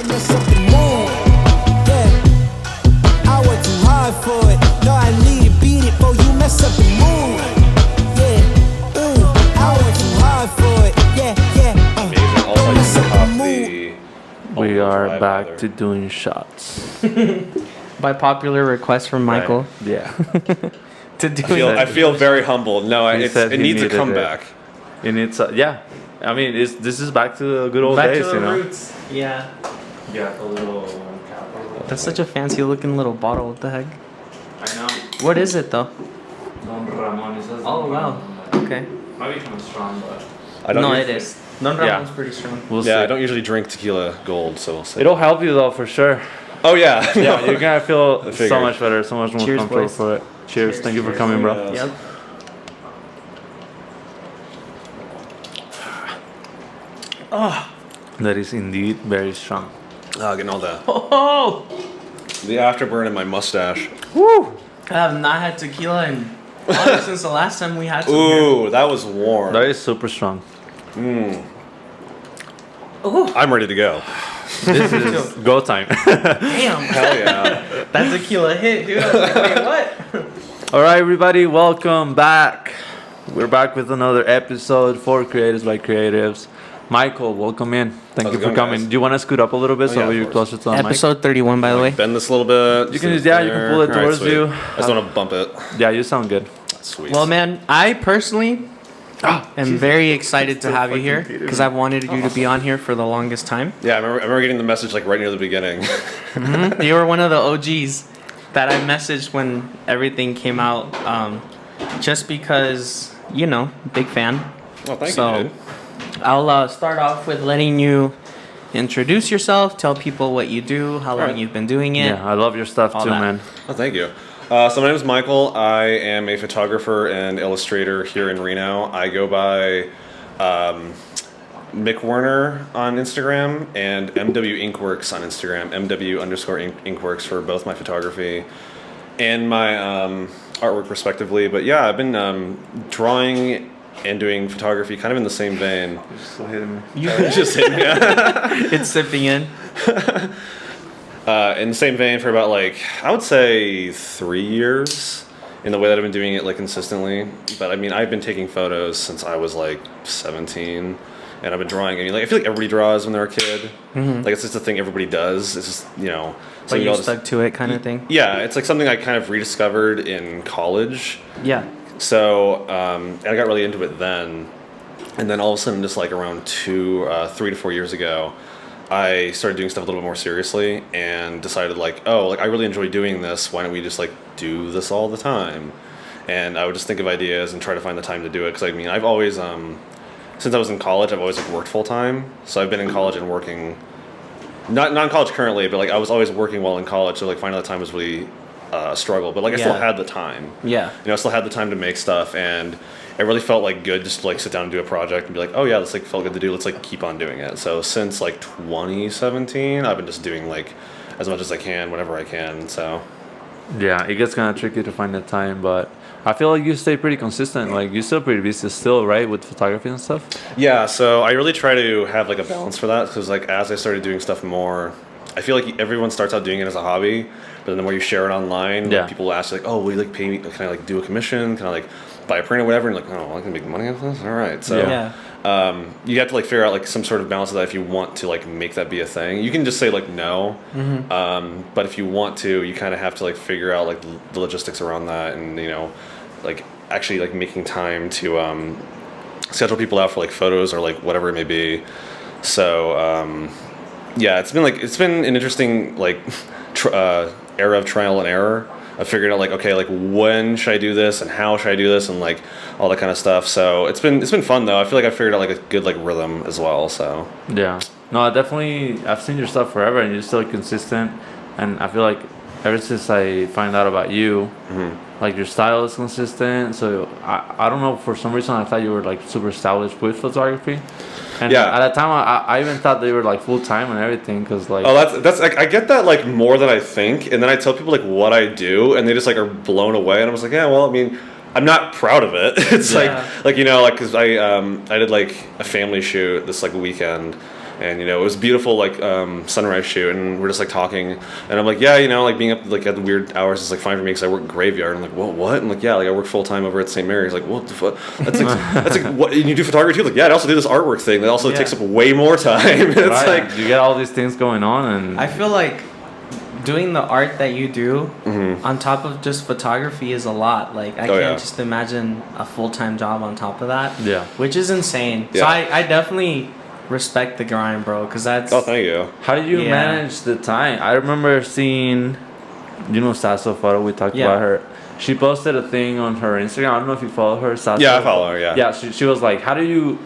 mess up the mood. Yeah, I work too hard for it. No, I need to beat it before you mess up the mood. Yeah, I work too hard for it. Yeah. Amazing. Also, Don't mess you up can the pop mood. the. We are drive back either. to doing shots. By popular request from Michael. Yeah. To do I feel very humbled. No, He it said he needs a needed comeback. And it's yeah. I mean, this is back to the good old back days, to the you know. roots. Yeah. Yeah, a little cap. That's such a fancy looking little bottle. What the heck? I know. What is it though? Don Ramon. It says Oh, Don wow. Ramon. Okay. Might be kind of strong, but I don't No, usually- it is. Don Yeah. Ramon's pretty strong. we'll Yeah, see. I don't usually drink tequila gold, so we'll see. It'll help you though for sure. Oh yeah. Yeah, you're gonna feel figured. so much better, so much more Cheers, comfortable boys. for it. Cheers. Thank you for coming, bro. Yeah. Yep. That is indeed very strong. Getting all Oh, the afterburn in my mustache. woo! I have not had tequila in honestly, since the last time we had some here. Ooh, that was warm. That is super strong. I'm ready to go. This is go time. Damn, Hell yeah. that tequila hit, dude. I was like, wait, what? All right, everybody, welcome back. We're back with another episode for Creatives by Creatives. Michael, welcome in. Thank How's you it for going, coming. guys? Do you want to scoot up a little bit Oh, so yeah, of you're course. closer to the mic? Episode 31, by the way. Bend this a little bit. You can sit just- yeah, you can there. pull it All right, towards sweet. you. I just want to bump it. Yeah, you sound good. Sweet. Well, man, I personally am very excited to have you here because I've wanted you to be on here for the longest time. Yeah, I remember getting the message like right near the beginning. You were one of the OGs that I messaged when everything came out, just because, you know, big fan. Oh, thank So, you, dude. I'll start off with letting you introduce yourself, tell people what you do, how long Alright. you've been doing it. Yeah, I love your stuff All too, that. man. Oh, thank you. So my name is Michael. I am a photographer and illustrator here in Reno. I go by Mick Werner on Instagram and MW Inkworks on Instagram. MW_Inkworks for both my photography and my artwork respectively. But yeah, I've been drawing and doing photography kind of in the same vein. Still hitting me. Just hitting me. It's sipping in. In the same vein for about like I would say 3 years in the way that I've been doing it like consistently. But I mean I've been taking photos since I was like 17, and I've been drawing. I mean like I feel like everybody draws when they're a kid. Like it's just a thing everybody does. It's just But something you I'll just- stuck to it kind of thing. Yeah, it's like something I kind of rediscovered in college. Yeah. So and I got really into it then, and then all of a sudden, just like around 3 to 4 years ago, I started doing stuff a little bit more seriously and decided like, oh, like I really enjoy doing this. Why don't we just like do this all the time? And I would just think of ideas and try to find the time to do it. Because I mean, I've always, since I was in college, I've always like worked full time. So I've been in college and working, not in college currently, but like I was always working while in college. So like finding the time was really a struggle. But like I still Yeah. had the time. Yeah. You know, I still had the time to make stuff, and it really felt like good just to like sit down and do a project and be like, oh yeah, this like felt good to do. Let's like keep on doing it. So since like 2017, I've been just doing like as much as I can, whenever I can. So Yeah, it gets kind of tricky to find the time, but I feel like you stay pretty consistent. Like you're still pretty busy still, right, with photography and stuff? yeah, so I really try to have like a balance for that, because like as I started doing stuff more, I feel like everyone starts out doing it as a hobby, but then the more you share it online, Yeah. like, people will ask like, oh, will you like pay me? Can I like do a commission? Can I like buy a print or whatever? And like, oh, well, I can make money off this. All right, so. Yeah. Yeah. You have to like figure out like some sort of balance of that if you want to like make that be a thing. You can just say like no, but if you want to, you kind of have to like figure out like the logistics around that, and you know, like actually like making time to schedule people out for like photos or like whatever it may be. So yeah, it's been an interesting like era of trial and error of figuring out like, okay, like when should I do this and how should I do this and like all that kind of stuff. So it's been fun though. I feel like I figured out like a good like rhythm as well. So Yeah. No, I've seen your stuff forever and you're still consistent. And I feel like ever since I find out about you, like your style is consistent. So I don't know, for some reason I thought you were like super established with photography. And Yeah. at that time I even thought they were like full time and everything, because like oh, that's like, I get that like more than I think, and then I tell people like what I do, and they just like are blown away, and I was like, yeah, well, I mean, I'm not proud of it. It's Yeah. like you know, like because I did like a family shoot this like weekend, And it was beautiful, like sunrise shoot, and we're just like talking, and I'm like, yeah, like being up like at the weird hours is like fine for me because I work graveyard. I'm like, well, what? I'm like, yeah, like I work full time over at St. Mary's. Like, what the fuck? That's like what? And you do photography too? Like, yeah, I also do this artwork thing that also takes up way more time. It's right. like You get all these things going on, and I feel like doing the art that you do on top of just photography is a lot. Like I can't just imagine a full-time job on top of that. Yeah. Which is insane. Yeah. So I definitely respect the grind, bro, because that's... Oh, thank you. how do you manage the time? I remember seeing, Sasso Photo. We talked about her. She posted a thing on her Instagram. I don't know if you follow her. Sasso. Yeah, I follow her. Yeah. Yeah. She was like, how do you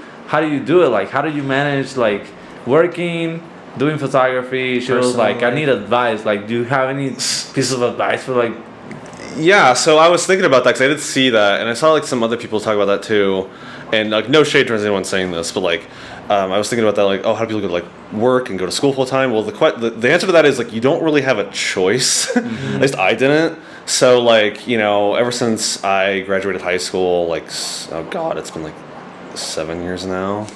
do it? Like, how do you manage like working, doing photography? She was like, I need advice. Like, do you have any piece of advice for like? Yeah, so I was thinking about that because I did see that, and I saw like some other people talk about that too, and like no shade towards anyone saying this, but like I was thinking about that, like, oh, how do people go to like work and go to school full time? Well, the answer to that is like you don't really have a choice. At least I didn't. So like ever since I graduated high school, like oh god, it's been like 7 years now.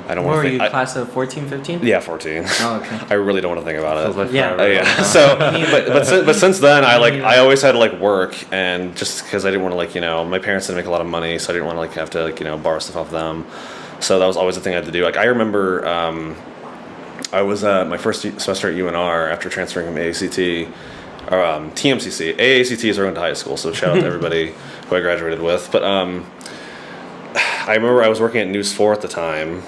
I don't want to think. Were you class of 14, 15? Yeah, 14. Oh, okay. I really don't want to think about it. Like Yeah. Yeah. So, but since then, I always had to like work, and just because I didn't want to like my parents didn't make a lot of money, so I didn't want to like have to like borrow stuff off them. So that was always the thing I had to do. Like I remember, I was my first semester at UNR after transferring from AACT. Or TMCC. AACT is where I went to high school, so shout out to everybody who I graduated with. But I remember I was working at News 4 at the time,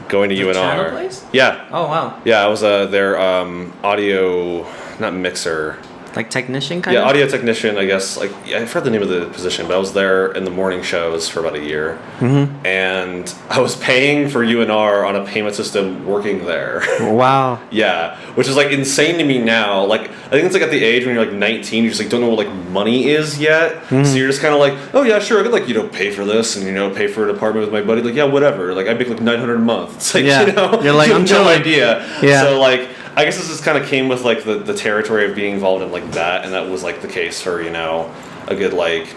going to UNR. Channel place? Yeah. Oh, wow. Yeah, I was their audio, not mixer. Like technician kind of? Yeah, audio technician, I guess. Like I forgot the name of the position, but I was there in the morning shows for about a year. Mm-hmm. And I was paying for UNR on a payment system working there. Wow. Yeah, which is like insane to me now. Like I think it's like at the age when you're like 19, you just like don't know what like money is yet. Mm-hmm. So you're just kind of like, oh yeah, sure, I could like pay for this and pay for an apartment with my buddy. Like yeah, whatever. Like I make like $900 a month. It's like you're like, I'm no chilling. idea. Yeah. So like I guess this just kind of came with like the territory of being involved in like that, and that was like the case for a good like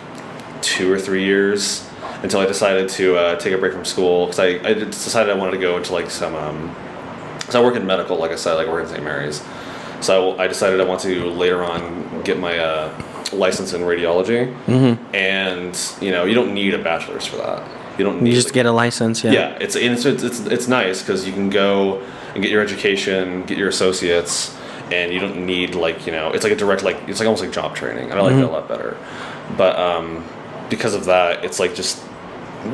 2 or 3 years until I decided to take a break from school because I decided I wanted to go into like some because I work in medical, like I said, like I work in St. Mary's. So I decided I want to later on get my license in radiology, and you don't need a bachelor's for that. You don't need. You just get a license, yeah. Yeah, it's nice because you can go and get your education, get your associates, and you don't need like it's like a direct it's like almost like job training, and I like that a lot better. But because of that, it's like just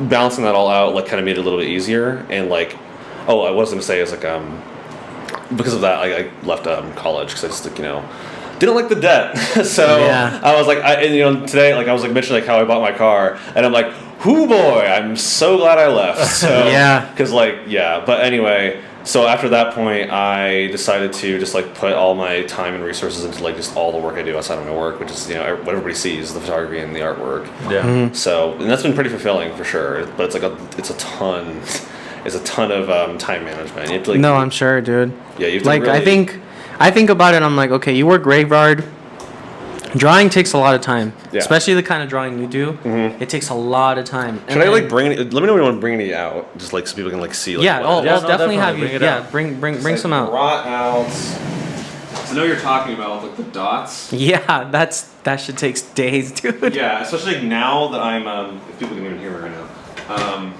balancing that all out like kind of made it a little bit easier. And like, oh, I was gonna say is like because of that I left college because I just like didn't like the debt. So yeah. I was like today like I was like mentioning like how I bought my car, and I'm like, hoo boy, I'm so glad I left. So yeah, because but anyway. So after that point, I decided to just like put all my time and resources into like just all the work I do outside of my work, which is what everybody sees, the photography and the artwork. Yeah. Mm-hmm. So and that's been pretty fulfilling for sure. But it's a ton of time management. You have to, like, no, I'm sure, dude. Yeah, you have to like really, I think about it. I'm like, okay, you work graveyard. Drawing takes a lot of time, especially the kind of drawing you do. Mm-hmm. It takes a lot of time. Should I like bring it? Let me know when you want to bring it out, just like so people can like see. Like, I'll definitely have you. Bring some out. Brought out. So I know you're talking about like the dots. Yeah, that should take days, dude. Yeah, especially now that I'm. If people can even hear me right now. I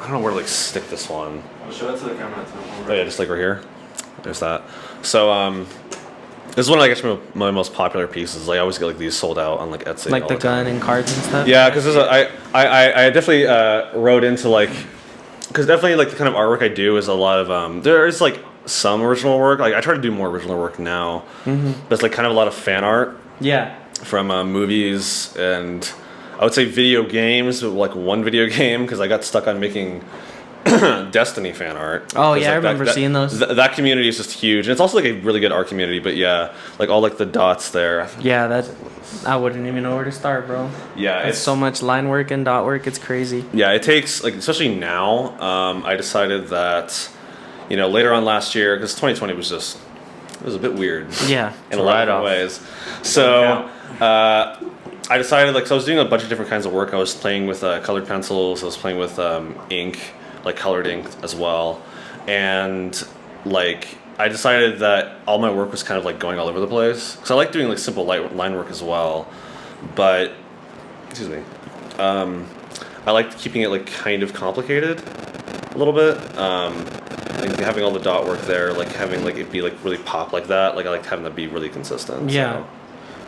don't know where to like stick this one. I'll show it to the camera too. Oh yeah, just like right here. There's that. So this is one of I guess my most popular pieces. Like I always get like these sold out on like Etsy. Like the gun and cards and stuff. Yeah, because I definitely wrote into like because definitely like the kind of artwork I do is a lot of there is like some original work. Like I try to do more original work now, but it's like kind of a lot of fan art. Yeah. From movies and I would say video games, but like one video game because I got stuck on making Destiny fan art. Oh yeah, like, I remember seeing those. That community is just huge, and it's also like a really good art community. But yeah, like all like the dots there. Yeah, I wouldn't even know where to start, bro. Yeah, it's so much line work and dot work. It's crazy. Yeah, it takes like especially now. I decided that later on last year because 2020 was a bit weird. Yeah, in a lot of ways. So I decided so I was doing a bunch of different kinds of work. I was playing with colored pencils. I was playing with ink. Like colored ink as well, and like I decided that all my work was kind of like going all over the place because I like doing like simple line work as well, but excuse me, I liked keeping it like kind of complicated a little bit. Like having all the dot work there, like having like it be like really pop like that. Like I liked having that be really consistent. Yeah.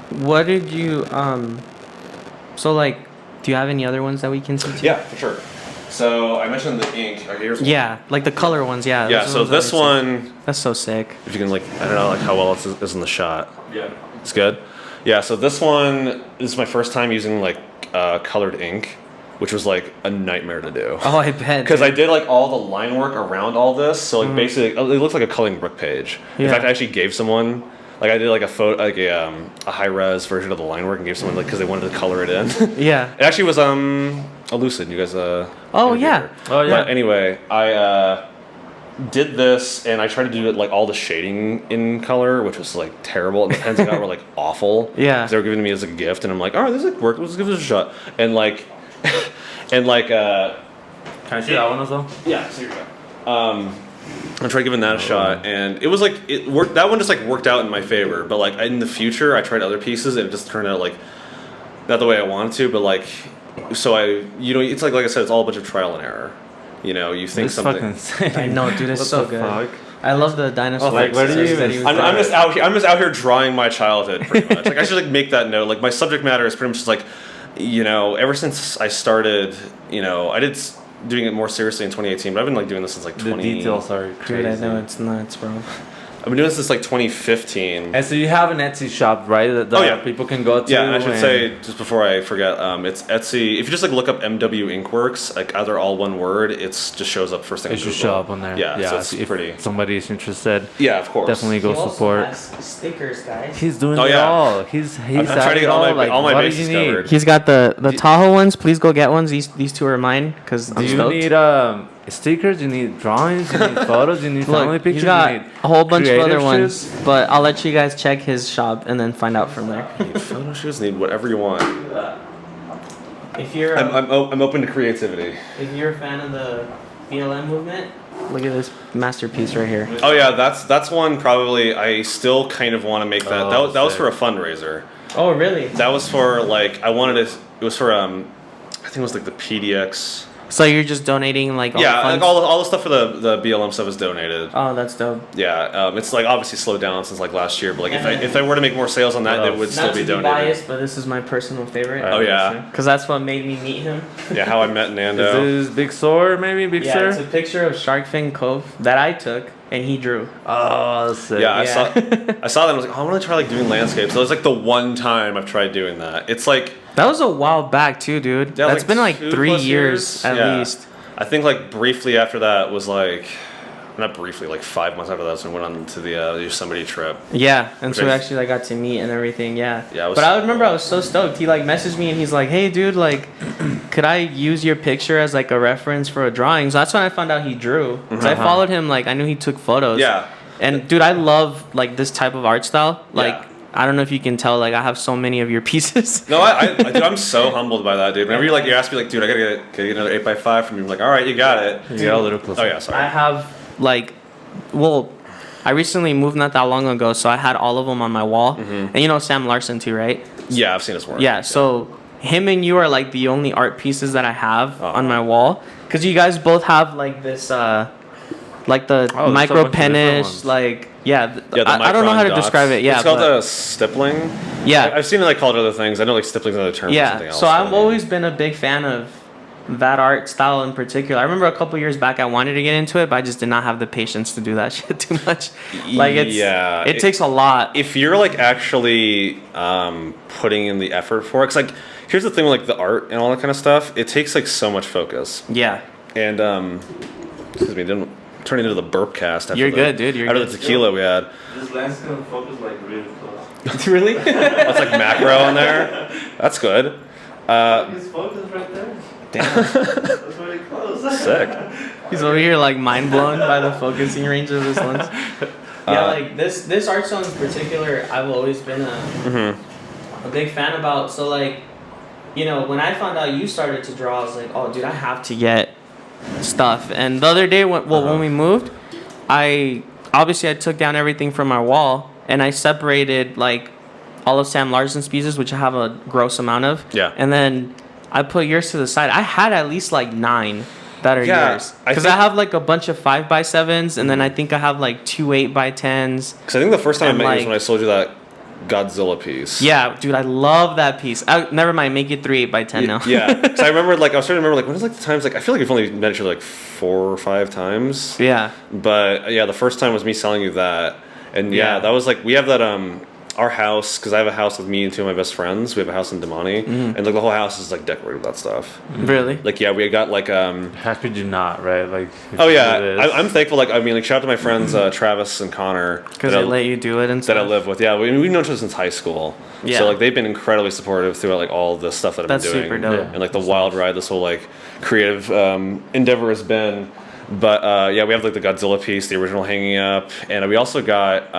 So. What did you so like do you have any other ones that we can see too? Yeah, for sure. So I mentioned the ink. Here's one. Yeah, like the color ones, yeah. Yeah, those so ones that this we see. one, That's so sick. if you can like, I don't know like how well it is in the shot. Yeah. It's good. Yeah, so this one is my first time using like colored ink, which was like a nightmare to do. Oh, I bet. Because I did like all the line work around all this, so like basically it looks like a coloring book page. In Yeah. fact, I actually gave someone like I did like a photo, like a high res version of the line work and gave someone like because they wanted to color it in. Yeah. It actually was a Lucid. You guys Oh, interviewed yeah. her. Oh, yeah. But anyway, I did this and I tried to do it like all the shading in color, which was like terrible. And the pens I got were like awful. Yeah. 'Cause they were giving me as a gift, and I'm like, all right, this like worked. Let's give this a shot. And like, and like, Can I see that one as well? yeah. So here we go. I tried giving that a shot, and it was like it worked. That one just like worked out in my favor. But like in the future, I tried other pieces, and it just turned out like not the way I wanted to. But like, so it's like I said, it's all a bunch of trial and error. You know, you think It's something. fucking insane. I know, dude, it's What so the good. fuck? I love the dinosaur. Like, where do you pictures even that he was I'm doing. just out here. I'm just out here drawing my childhood, pretty much. Like I should like make that note. Like my subject matter is pretty much just like, you know, ever since I started, you know, I did doing it more seriously in 2018, but I've been like doing this since like The 20. details are crazy. Dude, I know it's nuts, bro. I've been doing this since like 2015. And so you have an Etsy shop, right? That Oh, yeah. people can go to. Yeah, and I should and- say just before I forget, it's Etsy. If you just like look up MW Inkworks, like either all one word, it's just shows up first thing. it on should Google. show up on there. Yeah, so it's if pretty. somebody's interested, Yeah, of course. definitely go support. stickers, guys. He's doing Oh, it yeah. all. He's I'm trying had to it get all. all my Like, all my what do bases you need? covered. He's got the Tahoe ones. Please go get ones. These two are mine because Do you need stickers? You need drawings? You need photos? You need family Look, pictures? he's got you need a whole bunch of other creative ones, shit? but I'll let you guys check his shop and then find out from there. Need photo shoots, need whatever you want. If you're I'm open to creativity. if you're a fan of the BLM movement, look at this masterpiece right here. Oh yeah, that's one probably I still kind of want to make that. Oh, that was sick. for a fundraiser. Oh, really? That was for like I wanted it. It was for I think it was like the PDX. So you're just donating like all Yeah, the like funds? all the stuff for the BLM stuff is donated. Oh, that's dope. Yeah, it's like obviously slowed down since like last year, but like if I were to make more sales on that, What it would else? still Not be to be donated. biased, but this is my personal favorite. Oh yeah, Because that's what made me meet him. yeah. How I met Is Nando. this Big Sword, maybe? Big Yeah, Sur? it's a picture of Shark Fin Cove that I took and he drew. Oh, that's sick. Yeah, I Yeah. saw that. And I was like, oh, I want to try like doing landscapes. So it's like the one time I've tried doing that. It's like That was a while back too, dude. yeah, That's been like 2+ 3 years at Yeah. least. I think like briefly after that was like, not briefly, like 5 months after that, so we went on to the Yosemite trip. Yeah, and so Okay. actually I got to meet and everything. Yeah. Yeah, it was but I so remember cool. I was so stoked. He like messaged me and he's like, "Hey, dude, like, could I use your picture as like a reference for a drawing?" So that's when I found out he drew. So I followed him. Like I knew he took photos. Yeah. And dude, I love like this type of art style. Like Yeah. I don't know if you can tell. Like I have so many of your pieces. No, dude, I'm so humbled by that, dude. Whenever you ask me like, dude, I gotta get another 8x5 from you, I'm like, all right, you got it. You got a little closer. Oh yeah, I sorry. have like, well, I recently moved not that long ago, so I had all of them on my wall. And you know Sam Larson too, right? Yeah, I've seen his work. Yeah. So him and you are like the only art pieces that I have Oh. on my wall, because you guys both have like this, like the Oh, there's a micro bunch of different pennish, ones. like yeah. Yeah, the I don't know micron how to dots. describe it. Yeah. it's called but- stippling. yeah. I've seen it like called other things. I know like stippling's another term for something Yeah, else. so I've but- always been a big fan of that art style in particular. I remember a couple years back I wanted to get into it, but I just did not have the patience to do that shit too much. Like it takes a lot. If you're like actually putting in the effort for it, because like here's the thing with like the art and all that kind of stuff, it takes like so much focus. Yeah. And excuse me, didn't turn into the burp cast. After You're good, dude, you're after good. the tequila we had. This lens can focus like really close. Really? That's like macro on there. That's good. His focus right there. Damn. That's really close. Sick. He's over here like mind blown by the focusing range of this lens. Yeah, like this art style in particular, I've always been a big fan about. So like, you know, when I found out you started to draw, I was like, oh, dude, I have to get stuff. And the other day, when we moved, I obviously I took down everything from our wall and I separated like all of Sam Larson's pieces, which I have a gross amount of. Yeah. And then I put yours to the side. I had at least like 9 that are yours. I Because think- I have like a bunch of 5x7s, and then I think I have like 2 8x10s. Because I think the first time I And, met you was like- when I sold you that Godzilla piece. Yeah, dude, I love that piece. Never mind, make it 3 8x10 now. Yeah, because I remember, like, I was trying to remember, like, when was, like, the times, like, I feel like we've only met each other, like, 4 or 5 times. Yeah. But, yeah, the first time was me selling you that. And, yeah, that was, like, we have that, our house, because I have a house with me and 2 of my best friends. We have a house in Damani. And, like, the whole house is, like, decorated with that stuff. Really? Like, yeah, we got, like, How could you not, right? Like. oh, it yeah, is. I'm thankful, like, I mean, like, shout out to my friends, Travis and Connor. Because they let you do it and stuff. That I live with. Yeah, we've known each other since high school. Yeah. So like they've been incredibly supportive throughout like all the stuff that I've That's been doing. super dope. Yeah. And like the wild ride this whole like creative endeavor has been. But yeah, we have like the Godzilla piece, the original hanging up, and we also got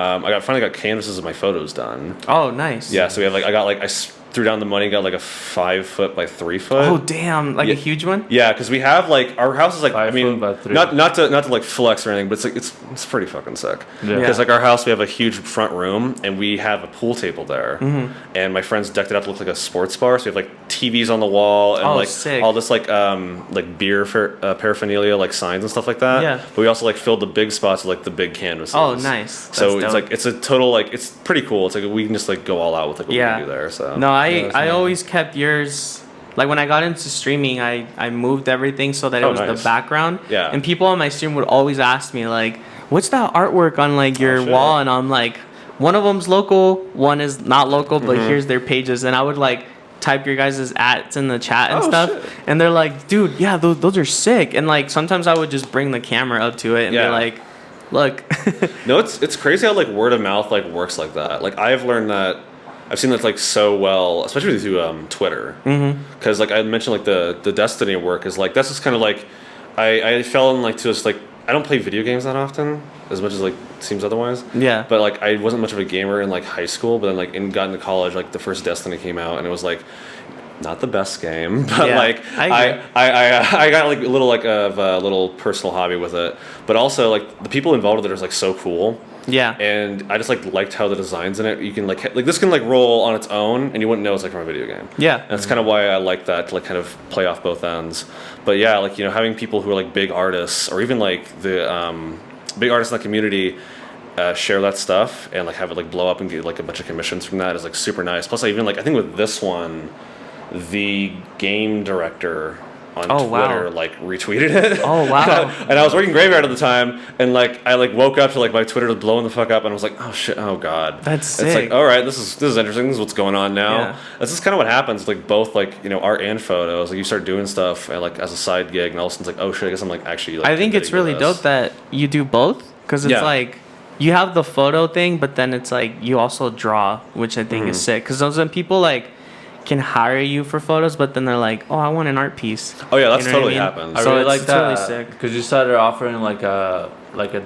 finally got canvases of my photos done. Oh, nice. Yeah, so we have like I threw down the money, got like a 5 foot by 3 foot. Oh, damn. Like Yeah. a huge one? Yeah, because we have like our house is like 5 I mean foot by 3. not to like flex or anything, but it's like it's pretty fucking sick. Yeah. Because like our house, we have a huge front room and we have a pool table there, and my friends decked it up to look like a sports bar. So we have like TVs on the wall and Oh, like sick. all this like beer paraphernalia, like signs and stuff like that. Yeah. But we also like filled the big spots with like the big canvases. Oh, nice. So That's it's dope. like it's a total like it's pretty cool. It's like we can just like go all out with like what we Yeah. can do there. So No, I that's always kept yours. Like when I got into streaming, I moved everything so that it Oh, was nice. the background. Yeah. And people on my stream would always ask me like, "What's that artwork on like your shit. wall?" And I'm like, "One of them's local, one is not local, but here's their pages." And I would like type your guys' @s in the chat and Oh, stuff. shit. And they're like, "Dude, yeah, those are sick." And like sometimes I would just bring the camera up to it and Yeah. be like, "Look." No, it's crazy how like word of mouth like works like that. Like I've learned that I've seen that like so well, especially through Twitter. Because like I mentioned, like the Destiny work is like that's just kind of like I fell in like to just like I don't play video games that often as much as like it seems otherwise. Yeah. But like I wasn't much of a gamer in like high school, but then like got into college, like the first Destiny came out, and it was like not the best game, but Yeah, like I agree. I got like a little like of a little personal hobby with it, but also like the people involved with it are like so cool. Yeah. And I just like liked how the designs in it. You can like this can like roll on its own, and you wouldn't know it's like from a video game. Yeah. And that's kind of why I like that to like kind of play off both ends. But yeah, like you know, having people who are like big artists, or even like the big artists in the community, share that stuff and like have it like blow up and get like a bunch of commissions from that is like super nice. Plus, I even like I think with this one, the game director on Oh, wow. Twitter like retweeted it. Oh, wow. And I was working graveyard at the time, and like I like woke up to like my Twitter was blowing the fuck up, and I was like, oh shit, oh god. That's It's sick. like, all right, this is interesting. This is what's going on now. Yeah. That's just kind of what happens. Like both like you know art and photos. Like you start doing stuff and like as a side gig, and all of a sudden it's like, oh shit, I guess I'm like actually. Like, I think it's committing really to this. dope that you do both because it's Yeah. like you have the photo thing, but then it's like you also draw, which I think is Mm-hmm. sick. Because those people like can hire you for photos, but then they're like, "Oh, I want an art piece." Oh yeah, that's You know what I totally mean? happens. I So really it's- like it's really that sick. because you started offering like a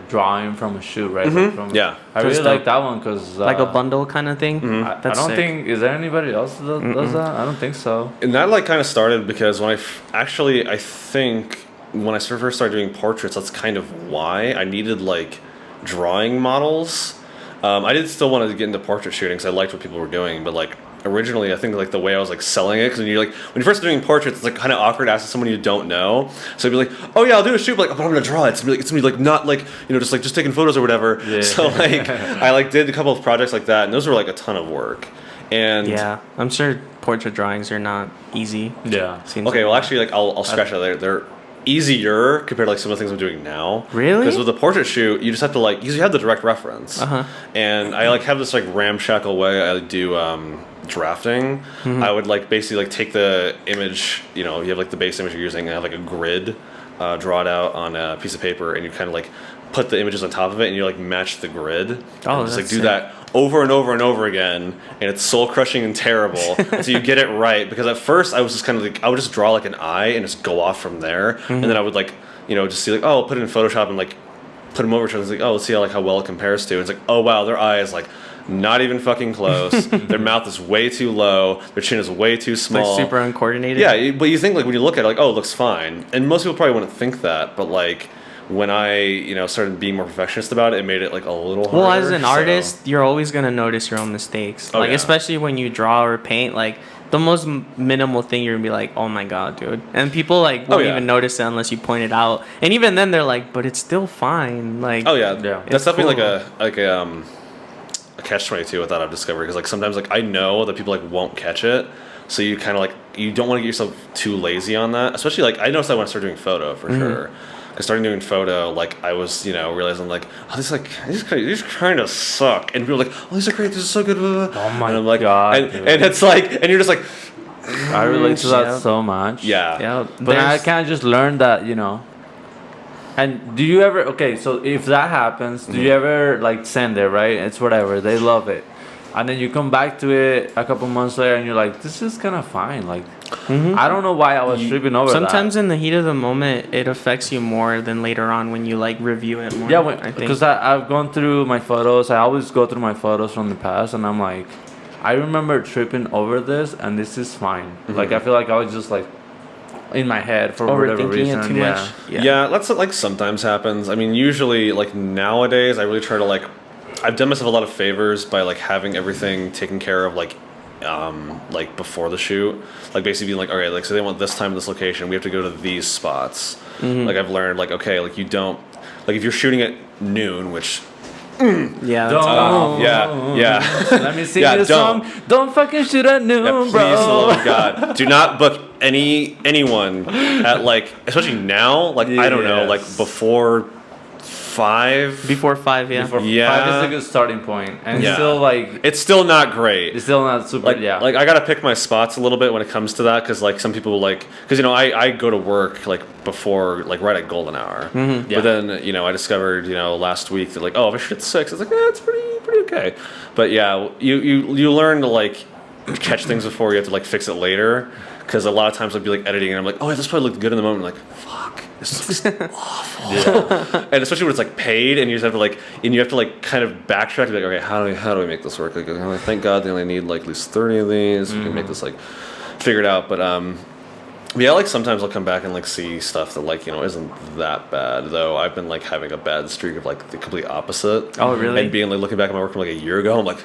drawing from a shoot, right? Like from, Yeah. I That's really like dope. that one because Like a bundle kind of thing. I That's don't sick. think is there anybody else that does that? I don't think so. And that like kind of started because when I think when I first started doing portraits, that's kind of why I needed like drawing models. I did still want to get into portrait shooting because I liked what people were doing, but like originally I think like the way I was like selling it, because when you're first doing portraits, it's like kind of awkward asking someone you don't know. So I'd be like, oh yeah, I'll do a shoot, but like, but I'm gonna draw it. It's gonna be like not like you know just taking photos or whatever. Yeah. So like I like did a couple of projects like that, and those were like a ton of work. And Yeah, I'm sure portrait drawings are not easy. Yeah. Seems okay, like- well actually like I'll scratch that there. They're easier compared to like some of the things I'm doing now. Really? Because with a portrait shoot, you just have to like you have the direct reference. Uh-huh. And I like have this like ramshackle way I do drafting. I would like basically like take the image, you know, you have like the base image you're using, and have like a grid, draw it out on a piece of paper, and you kind of like put the images on top of it, and you like match the grid. Oh, and just like that's do sick. that over and over and over again, and it's soul crushing and terrible. So you get it right, because at first I was just kind of like I would just draw like an eye and just go off from there, and then I would like you know just see like oh I'll put it in Photoshop and like put them over to it. It's like oh let's see how well it compares to. And it's like oh wow their eye is like not even fucking close. Their mouth is way too low. Their chin is way too small. Like super uncoordinated. Yeah, but you think like when you look at it, like oh it looks fine, and most people probably wouldn't think that, but like when I, started being more perfectionist about it, it made it like a little harder. Well, as an so- artist, you're always gonna notice your own mistakes. Oh, like yeah. especially when you draw or paint, like the most minimal thing you're gonna be like, oh my god, dude, and people like won't yeah. even notice it unless you point it out. And even then, they're like, but it's still fine. Like, Oh yeah, Yeah. That's It's definitely cool. like a catch-22 with that I've discovered, because like sometimes like I know that people like won't catch it, so you kind of like you don't want to get yourself too lazy on that. Especially like I noticed that when I started doing photo for sure. I started doing photo, like I was, realizing like, oh, these kind of suck, and people are like, oh, these are great, this is so good. Blah, blah. Oh my and I'm like, God, and, dude. and it's like, and you're just like, I relate to that Yeah. so much. yeah, yeah, But I there's- kind of just learned that, And do you ever, okay, so if that happens, do you ever like send it, right? It's whatever, they love it. And then you come back to it a couple months later and you're like, this is kind of fine. Like, I don't know why I was tripping over sometimes that. in the heat of the moment, it affects you more than later on when you like review it more. Yeah, I think. because I've gone through my photos. I always go through my photos from the past, and I'm like, I remember tripping over this, and this is fine. Like, I feel like I was just like in my head for whatever overthinking reason. it too yeah. much. Yeah, that's like sometimes happens. I mean, usually like nowadays, I really try to like, I've done myself a lot of favors by like having everything taken care of like before the shoot, like basically being like, okay, like so they want this time in this location, we have to go to these spots. Like I've learned like, okay, like you don't, like if you're shooting at noon, which Yeah, that's Don't. yeah Let me sing Yeah, this don't. song. Don't fucking shoot at noon, yeah, please, bro. Lord God, do not book anyone at like, especially now, like I don't know, like Yes. before 5. before 5. Yeah. Before Yeah. 5 is a good starting point, and Yeah. it's still like It's still not great. it's still not super. Like, yeah, like I gotta pick my spots a little bit when it comes to that, because like some people like, because I go to work like before, like right at golden hour. Yeah. But then I discovered last week that like, oh, if I shoot at 6, it's like it's pretty okay. But yeah, you learn to like catch things before you have to like fix it later, because a lot of times I'd be like editing and I'm like, oh, this probably looked good in the moment. I'm like, fuck, this looks awful. yeah. And especially when it's like paid and you just have to like, and you have to like kind of backtrack to be like, okay, how do we make this work? Like, thank God they only need like at least 30 of these. We can make this like figured out. But yeah, like sometimes I'll come back and like see stuff that like isn't that bad, though. I've been like having a bad streak of like the complete opposite. Oh, really? And being like looking back at my work from like a year ago, I'm like,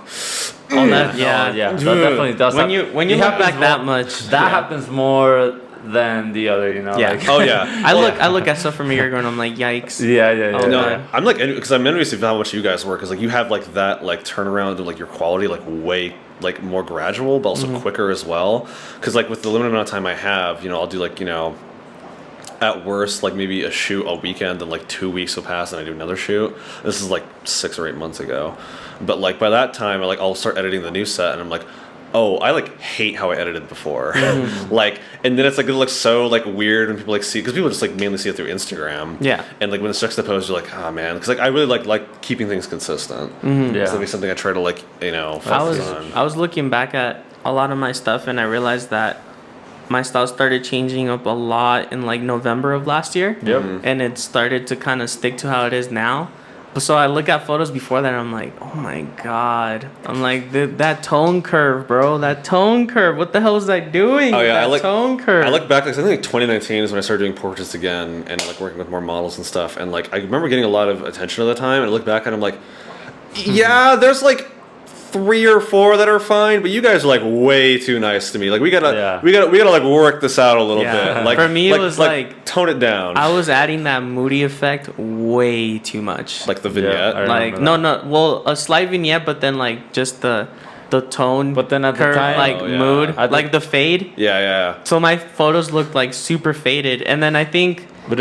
Oh, that, Yeah, yeah. that definitely does. When hap- you it look happens back that more- much, that yeah. happens more than the other. Yeah. Like, oh yeah. I look at stuff from a year ago and I'm like, yikes. yeah, yeah, yeah. Oh, No, God. I'm like, because I'm envious of how much you guys work, because like you have like that like turnaround to like your quality like way like more gradual, but also quicker as well. Because like with the limited amount of time I have, I'll do like at worst like maybe a shoot a weekend, and like 2 weeks will pass and I do another shoot. This is like 6 or 8 months ago, but like by that time I'll start editing the new set and I'm like, oh, I like hate how I edited before. Like, and then it's like it looks so like weird when people like see, because people just like mainly see it through Instagram. Yeah. And like when it's juxtaposed, you're like, oh man, because like I really like keeping things consistent. Yeah. So that'd be something I try to like focus on. I was looking back at a lot of my stuff and I realized that my style started changing up a lot in like November of last year. Yep. And it started to kind of stick to how it is now. But so I look at photos before that and I'm like, oh my God. I'm like, that tone curve, bro. That tone curve. What the hell was I doing? Oh, yeah, That tone curve. I look back, like, I think like 2019 is when I started doing portraits again and like working with more models and stuff. And like I remember getting a lot of attention at the time. And I look back and I'm like, yeah, there's like 3 or 4 that are fine, but you guys are like way too nice to me. Like we gotta like work this out a little Yeah. bit. Like For me, it was like tone it down. I was adding that moody effect way too much. like the vignette. I Like remember no, well, a slight vignette, but then like just the tone. But then at the curve, time- like Oh, yeah. mood, At the- like the fade. Yeah. So my photos looked like super faded, and then I think But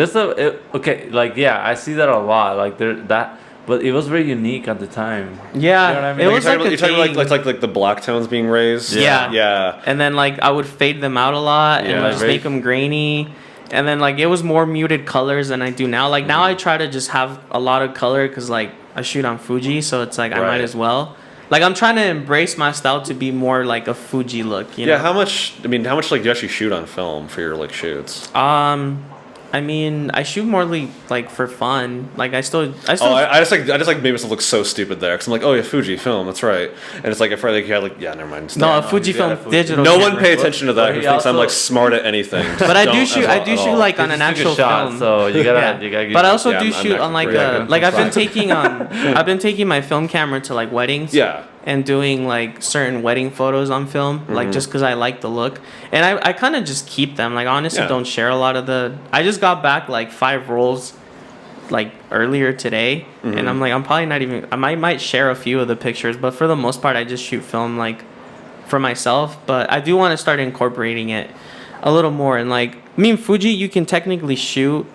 okay, like yeah, I see that a lot. Like but it was very unique at the time. yeah, You know what I mean? it Like, was you're like a talking thing. like the black tones being raised. Yeah. Yeah. And then like I would fade them out a lot and Yeah, just right. make them grainy. And then like it was more muted colors than I do now. Like now I try to just have a lot of color because like I shoot on Fuji, so it's like I might Right. as well. Like I'm trying to embrace my style to be more like a Fuji look. You Yeah, know? how much like do you actually shoot on film for your like shoots? I mean, I shoot more like for fun. Like I still. Oh, I just like made myself look so stupid there because I'm like, oh yeah, Fuji film, that's right. And it's like I feel like you had like, yeah, never mind. No, a Fujifilm digital. No camera. one pay attention to that. Who thinks I'm like smart at anything? But I do shoot. I do shoot like on an actual film. So you gotta. But I also do I'm shoot on like I've been taking I've been taking my film camera to like weddings. Yeah. And doing like certain wedding photos on film, like just because I like the look, and I kind of just keep them. Like honestly, don't share a lot of the. I just got back like 5 rolls, like earlier today, and I'm like I'm probably not even. I might share a few of the pictures, but for the most part, I just shoot film like for myself. But I do want to start incorporating it a little more, and like I mean Fuji, you can technically shoot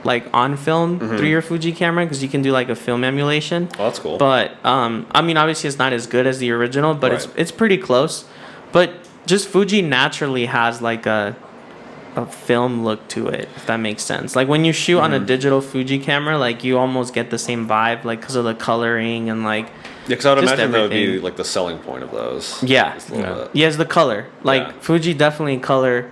like on film through your Fuji camera because you can do like a film emulation. Oh, that's cool. But I mean, obviously it's not as good as the original, but it's pretty close. But just Fuji naturally has like a film look to it, if that makes sense. Like when you shoot on a digital Fuji camera, like you almost get the same vibe, like because of the coloring and like. Yeah, because I would imagine everything. that would be like the selling point of those. Yeah. Bit. Yes, the color. Like Fuji definitely color.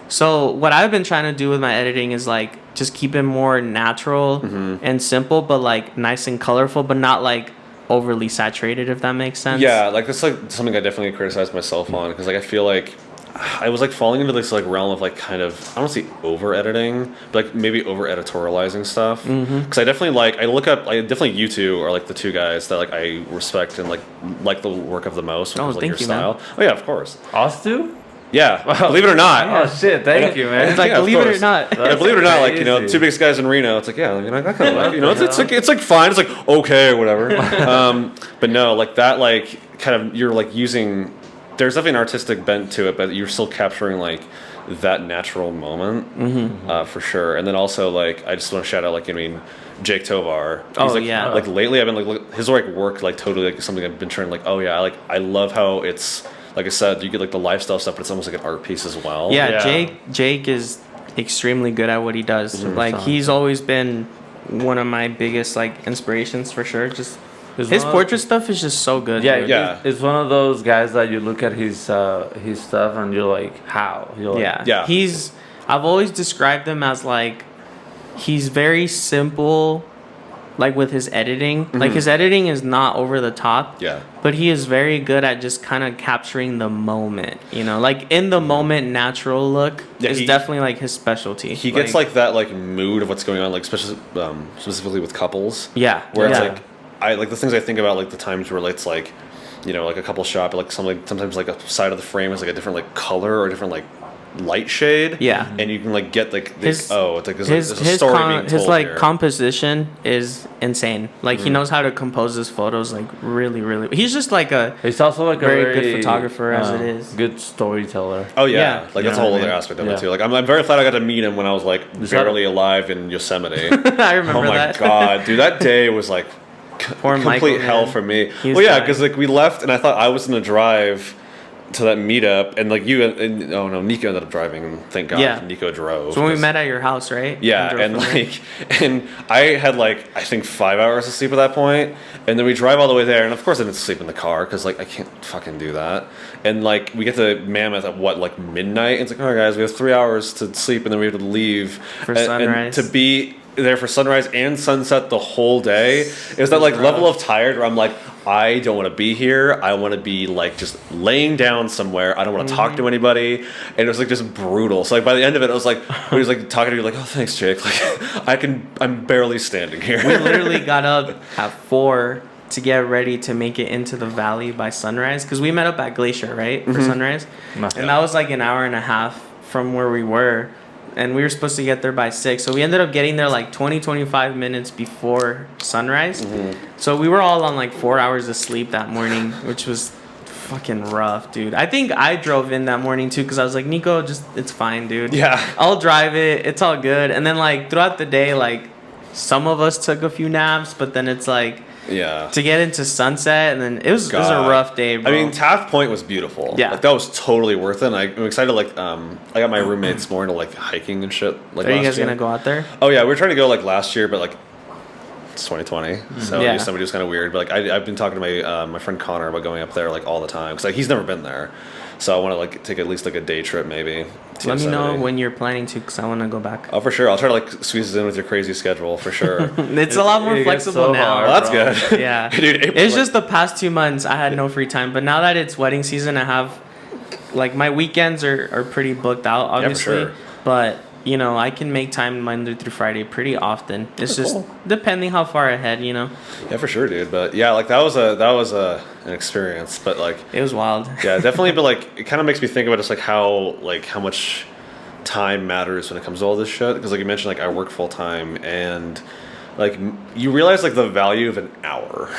So what I've been trying to do with my editing is like just keep it more natural and simple, but like nice and colorful, but not like overly saturated, if that makes sense. Yeah, like that's like something I definitely criticized myself on because like I feel like I was like falling into this like realm of like kind of I don't see over editing, but like maybe over editorializing stuff. Because I definitely you two are like the two guys that like I respect and like the work of the most. Oh, like, thank your you, style. man. Oh yeah, of course. Us two? Yeah, believe it or not. Oh shit! Thank you, man. It's like Yeah, of believe it or course. not. Yeah, believe it or not, like, you know, crazy. two biggest guys in Reno, it's like, yeah, you know, I kind of like, you know, it's like fine, it's like okay or whatever. But no, like that, like kind of you're like using. There's definitely an artistic bent to it, but you're still capturing like that natural moment for sure. And then also like I just want to shout out like I mean Jake Tovar. He's like, yeah. Like lately I've been like his like work like totally like something I've been trying like oh yeah I love how it's. Like I said, you get like the lifestyle stuff, but it's almost like an art piece as well. Yeah. Jake is extremely good at what he does. Like he's always been one of my biggest like inspirations for sure. Just his portrait stuff is just so good. Yeah, dude. Yeah. It's one of those guys that you look at his stuff and you're like, how? You're like, Yeah. I've always described him as like he's very simple. Like with his editing, like his editing is not over the top. Yeah. But he is very good at just kind of capturing the moment. You know, like in the moment, natural look is definitely like his specialty. He gets like that like mood of what's going on, like especially specifically with couples. Yeah. Where it's like I like the things I think about like the times where it's like, you know, like a couple shot, but like sometimes like a side of the frame is like a different like color or different like light shade. Yeah. And you can like get like His- it's like there's a story being told his like here. composition is insane. Like he knows how to compose his photos like really, really. He's just like a He's also like a very good photographer as it is. Good storyteller. Oh yeah, Yeah. like that's a Yeah, whole other man. aspect of Yeah. it too. Like I'm very glad I got to meet him when I was like barely alive in Yosemite. I remember Oh my that. god, dude, that day was like Poor complete Michael, hell man. for me. He was Well, yeah, dying. because like we left and I thought I was gonna drive to that meetup, and like you and oh no, Nico ended up driving, and thank God Yeah. Nico drove. So when we 'cause- met at your house, right? yeah, drove and from there. like, and I had like I think 5 hours of sleep at that point, and then we drive all the way there, and of course I didn't sleep in the car because like I can't fucking do that, and like we get to Mammoth at what like midnight, and it's like all right guys, we have 3 hours to sleep, and then we have to leave For and sunrise. to be there for sunrise and sunset the whole day. It was that like level of tired where I'm like, I don't want to be here. I want to be like just laying down somewhere. I don't want to talk to anybody. And it was like just brutal. So like by the end of it, I was like, he was like talking to me like, oh thanks, Jake. Like I'm barely standing here. We literally got up at 4 to get ready to make it into the valley by sunrise because we met up at Glacier, right, for sunrise, and that was like an hour and a half from where we were, and we were supposed to get there by 6, so we ended up getting there like 25 minutes before sunrise. So we were all on like 4 hours of sleep that morning, which was fucking rough, dude. I think I drove in that morning too because I was like, Nico, just it's fine, dude. Yeah. I'll drive it. It's all good. And then like throughout the day, like some of us took a few naps, but then it's like Yeah. to get into sunset, and then it was a God. rough day, bro. I mean, Taft Point was beautiful. Yeah. Like that was totally worth it. And I'm excited. Like, I got my roommates more into like hiking and shit. Like, are you last guys year. gonna go out there? Oh yeah, we were trying to go like last year, but like it's 2020, so Yeah. Yosemite was kind of weird. But like I've been talking to my friend Connor about going up there like all the time because like he's never been there, so I want to like take at least like a day trip maybe. To Let me know Yosemite. when you're planning to, because I want to go back. Oh, for sure. I'll try to like squeeze it in with your crazy schedule for sure. It's a lot more It gets flexible so now. hard, Well, that's bro. good. Yeah. Dude, April, It's like- just the past 2 months I had no free time, but now that it's wedding season, I have like my weekends are pretty booked out, obviously. sure. But you know, I can make time Monday through Friday pretty often. It's just cool. depending how far ahead, you know. Yeah, for sure, dude. But yeah, like that was an experience. But like, It was wild. yeah, definitely. But like, it kind of makes me think about just like how much time matters when it comes to all this shit. Because like you mentioned, like I work full time, and like you realize like the value of an hour.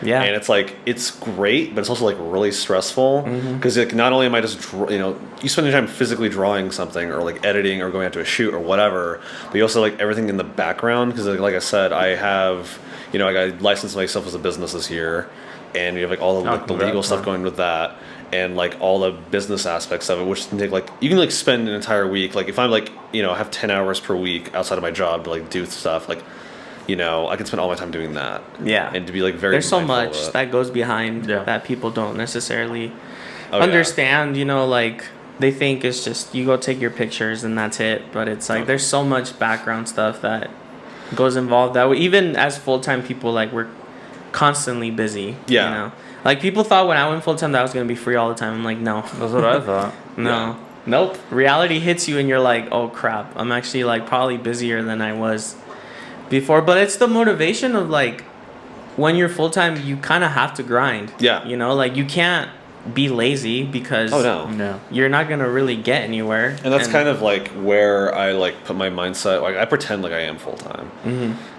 Yeah. And it's like it's great, but it's also like really stressful because like not only am I just you spend your time physically drawing something or like editing or going out to a shoot or whatever, but you also like everything in the background because like I said, I have like I licensed myself as a business this year, and you have like all the, like, the legal congrats, stuff man. going with that. And like all the business aspects of it, which can take like you can like spend an entire week. Like if I'm like have 10 hours per week outside of my job to like do stuff, like I can spend all my time doing that. Yeah. And to be like very There's so mindful of much it. that goes behind Yeah. that people don't necessarily Oh, yeah. understand, like they think it's just you go take your pictures and that's it, but it's like there's so much background stuff that goes involved that even as full-time people, like we're constantly busy. Yeah. Like people thought when I went full-time that I was going to be free all the time. I'm like, no. That's what I thought. No. Yeah. Nope. Reality hits you and you're like, oh crap, I'm actually like probably busier than I was before. But it's the motivation of like when you're full time, you kind of have to grind. Yeah. Like you can't be lazy because Oh no. No. you're not gonna really get anywhere. And that's kind of like where I like put my mindset. Like I pretend like I am full time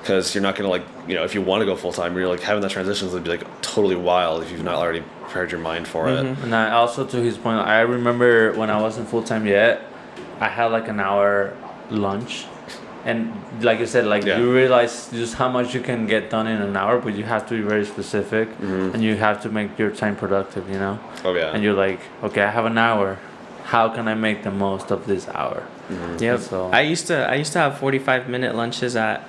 because you're not gonna like if you want to go full time, you're like having that transition would be like totally wild if you've not already prepared your mind for it. And I also, to his point, I remember when I wasn't full time yet, I had like an hour lunch, and like you said, like Yeah. you realize just how much you can get done in an hour, but you have to be very specific, and you have to make your time productive. Oh yeah. And you're like, okay, I have an hour. How can I make the most of this hour? Yep. So- I used to have 45-minute lunches at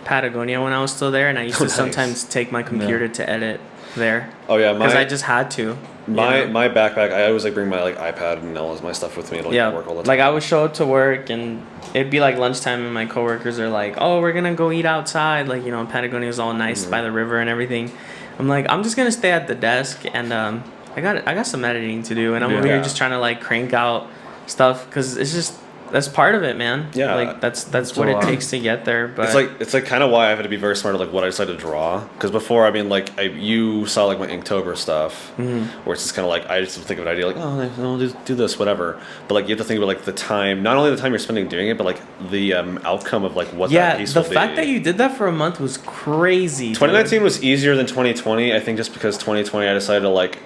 Patagonia when I was still there, and I used to Nice. sometimes take my computer to edit there Oh yeah. because I just had to. My backpack. I always like bring my like iPad and all of my stuff with me to like work all the time. Like I would show up to work and it'd be like lunchtime and my coworkers are like, "Oh, we're gonna go eat outside." Like Patagonia is all nice by the river and everything. I'm like, I'm just gonna stay at the desk and I got some editing to do and I'm over here Yeah. just trying to like crank out stuff because it's just that's part of it, man. Yeah. Like that's It's what a it lot. takes to get there. But It's like kind of why I had to be very smart at like what I decided to draw because before you saw like my Inktober stuff where it's just kind of like I just think of an idea like I'll just do this whatever, but like you have to think about like the time, not only the time you're spending doing it, but like the outcome of like what that yeah, piece the will fact be. that you did that for a month was crazy. dude. 2019 was easier than 2020, I think, just because 2020 I decided to like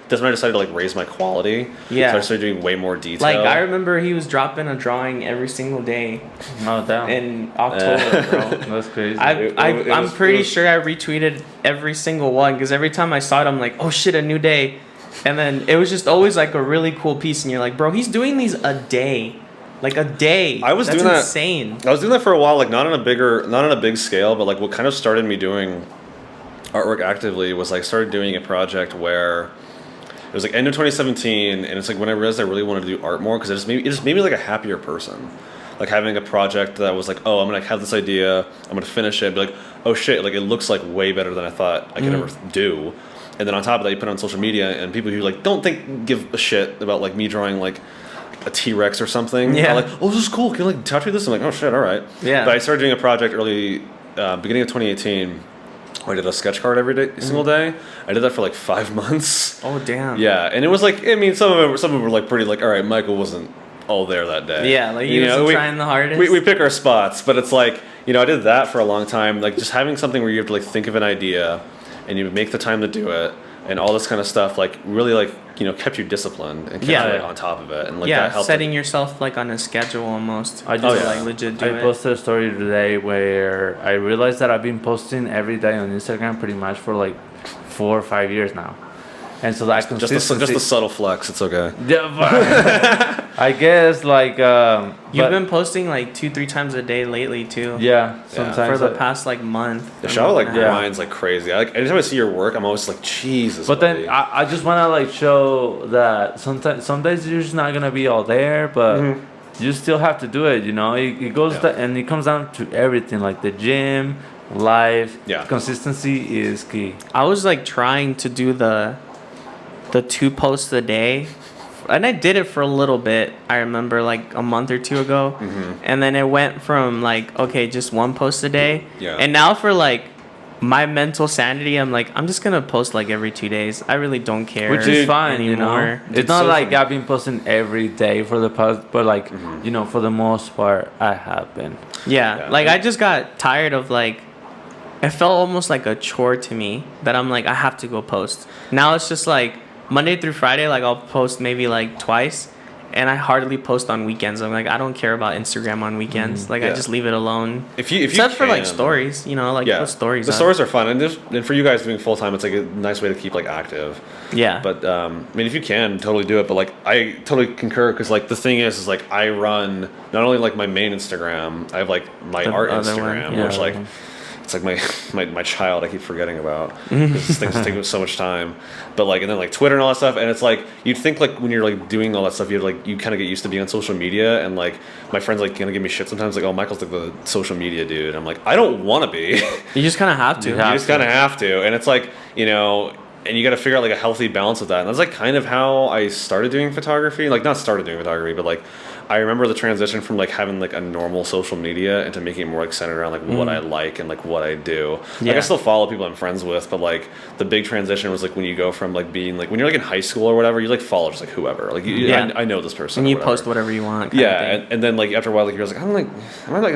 raise my quality. Yeah. So I started doing way more detail. Like I remember he was dropping a drawing every single day No doubt. in October, bro. That's crazy. I'm pretty sure I retweeted every single one because every time I saw it, I'm like, oh shit, a new day. And then it was just always like a really cool piece. And you're like, bro, he's doing these a day. Like a day. I was That's doing that- insane. I was doing that for a while, like not on a big scale, but like what kind of started me doing artwork actively was like started doing a project where it was like end of 2017, and it's like when I realized I really wanted to do art more because it just made me like a happier person. Like having a project that was like, oh, I'm gonna have this idea, I'm gonna finish it, be like, oh shit, like it looks like way better than I thought I could ever do. And then on top of that, you put it on social media, and people who like don't give a shit about like me drawing like a T-Rex or something. Yeah. Are like, oh, this is cool. Can you like tattoo this? I'm like, oh shit, all right. Yeah. But I started doing a project beginning of 2018. Where I did a sketch card every single day. I did that for like 5 months. Oh damn. Yeah, and it was like, I mean, some of them were like pretty like, all right, Michael wasn't all there that day. Yeah, like he wasn't trying the hardest. We pick our spots, but it's like, I did that for a long time. Like just having something where you have to like think of an idea, and you make the time to do it, and all this kind of stuff, like really like kept you disciplined and kept Yeah. you like, on top of it, and like yeah, that helped. setting yourself like on a schedule almost. I just to, yeah. like legit do I it. posted a story today where I realized that I've been posting every day on Instagram pretty much for like 4 or 5 years now, and so that just a subtle flex. It's okay. Yeah, but I guess like You've but- been posting like 2-3 times a day lately too. yeah, sometimes For the I- past like month. The show like Yeah. grinds like crazy. Like anytime I see your work, I'm always like, Jesus. But buddy. then I just want to like show that some days you're just not gonna be all there, but you still have to do it. You know, it goes and it comes down to everything like the gym, life. Yeah. Consistency is key. I was like trying to do the 2 posts a day, and I did it for a little bit. I remember like a month or 2 ago, and then it went from like okay, just 1 post a day, Yeah. and now for like my mental sanity, I'm like I'm just gonna post like every 2 days. I really don't care, Which is fine, you know. anymore. It's not social like I've been posting every day for the past, but like you know, for the most part, I have been. Yeah, Yeah. like I just got tired of like, it felt almost like a chore to me that I'm like I have to go post. Now it's just like Monday through Friday, like I'll post maybe like twice, and I hardly post on weekends. I'm like I don't care about Instagram on weekends. Like I Yeah. just leave it alone. if you Except for like can- stories, you know, like Yeah, put stories. The up. stories are fun, and for you guys doing full time, it's like a nice way to keep like active. Yeah, But I mean, if you can, totally do it. But like, I totally concur because like the thing is like I run not only like my main Instagram, I have like my The art other one, Instagram, yeah. which like it's like my child I keep forgetting about because these things take so much time. But like and then like Twitter and all that stuff, and it's like you'd think like when you're like doing all that stuff, you kind of get used to being on social media, and like my friends like gonna give me shit sometimes like, oh, Michael's like the social media dude. I'm like, I don't want to be. you just kind of have to. You You have just to. kind of have to, and it's like and you got to figure out like a healthy balance with that. And that's like kind of how I started doing photography. Like not started doing photography, but like I remember the transition from like having like a normal social media into making it more like centered around like what I like and like what I do. Like Yeah. I still follow people I'm friends with, but like the big transition was like when you go from like being like when you're like in high school or whatever, you like follow just like whoever. Like Yeah. I know this person. And or you whatever. post whatever you want. kind of Yeah, thing. and then like after a while, like you're like I'm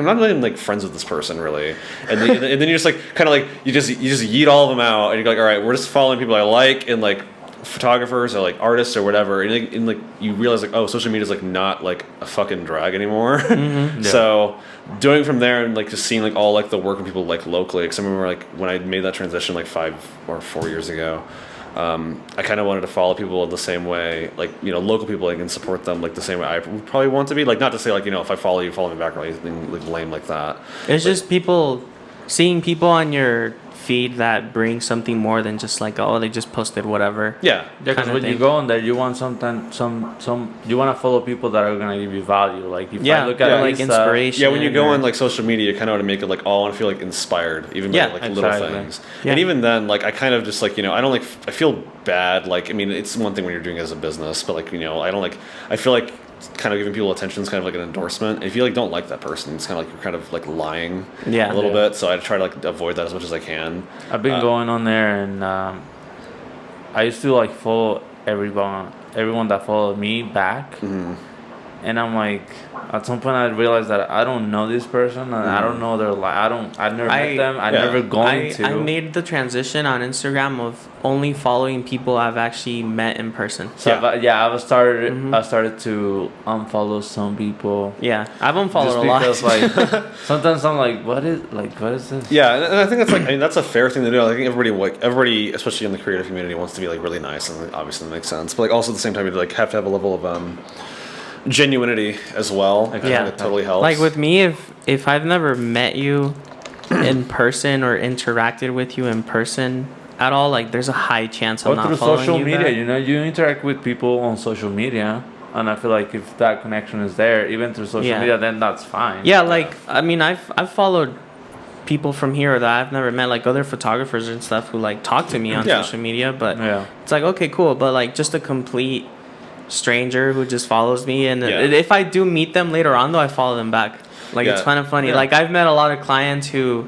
not even like friends with this person really, and then you're just like kind of like you just yeet all of them out, and you're like, all right, we're just following people I like and like photographers or like artists or whatever, and like you realize like, oh, social media is like not like a fucking drag anymore. So doing from there and like just seeing like all like the work of people like locally, because I remember like when I made that transition like 5 or 4 years ago. I kind of wanted to follow people in the same way, like, you know, local people, like, and support them, like, the same way I would probably want to be. Like, not to say, like, you know, if I follow you, follow me back or anything like, lame like that. It's just seeing people on your feed that bring something more than just like, oh, they just posted whatever. Yeah. Yeah, because Kinda when you thing. go on there, you want you want to follow people that are gonna give you value. Like if Yeah, I look at like Lisa- inspiration. Yeah, when you go or- on, like, social media, you kind of want to make it, like, oh, I want to feel, like, inspired, even by, Yeah, like, little exactly. things. Yeah. And even then, like, I kind of just, like, you know, I don't, like, I feel bad, like, I mean, it's one thing when you're doing it as a business, but, like, you know, I don't, like, I feel like kind of giving people attention is kind of like an endorsement. And if you, like, don't like that person, it's kind of like you're kind of, like, lying Yeah. a little Yeah. bit, so I try to, like, avoid that as much as I can. I've been going on there, and I used to like follow everyone that followed me back, and I'm like, at some point I realized that I don't know this person, and I don't know their life. I've never met them. I'm yeah. never going to. I made the transition on Instagram of only following people I've actually met in person. So I've started to unfollow some people. Yeah, I've unfollowed Just a lot. because like sometimes I'm like, what is this? Yeah, and I think that's like, I mean, that's a fair thing to do. I think everybody, especially in the creative community, wants to be like really nice, and like, obviously that makes sense. But like also at the same time, you like have to have a level of genuinity as well. I think Yeah. it totally helps. Like with me, if I've never met you in person or interacted with you in person at all, like there's a high chance I'm Or not through following social you media, back. you know, you interact with people on social media, and I feel like if that connection is there, even through social Yeah. media, then that's fine. Yeah, like I mean, I've followed people from here that I've never met, like other photographers and stuff who like talk to me on Yeah. social media, but Yeah. it's like okay, cool, but like just a complete stranger who just follows me, and Yeah. if I do meet them later on, though, I follow them back. Like it's Yeah. kind of funny. Yeah. Like I've met a lot of clients who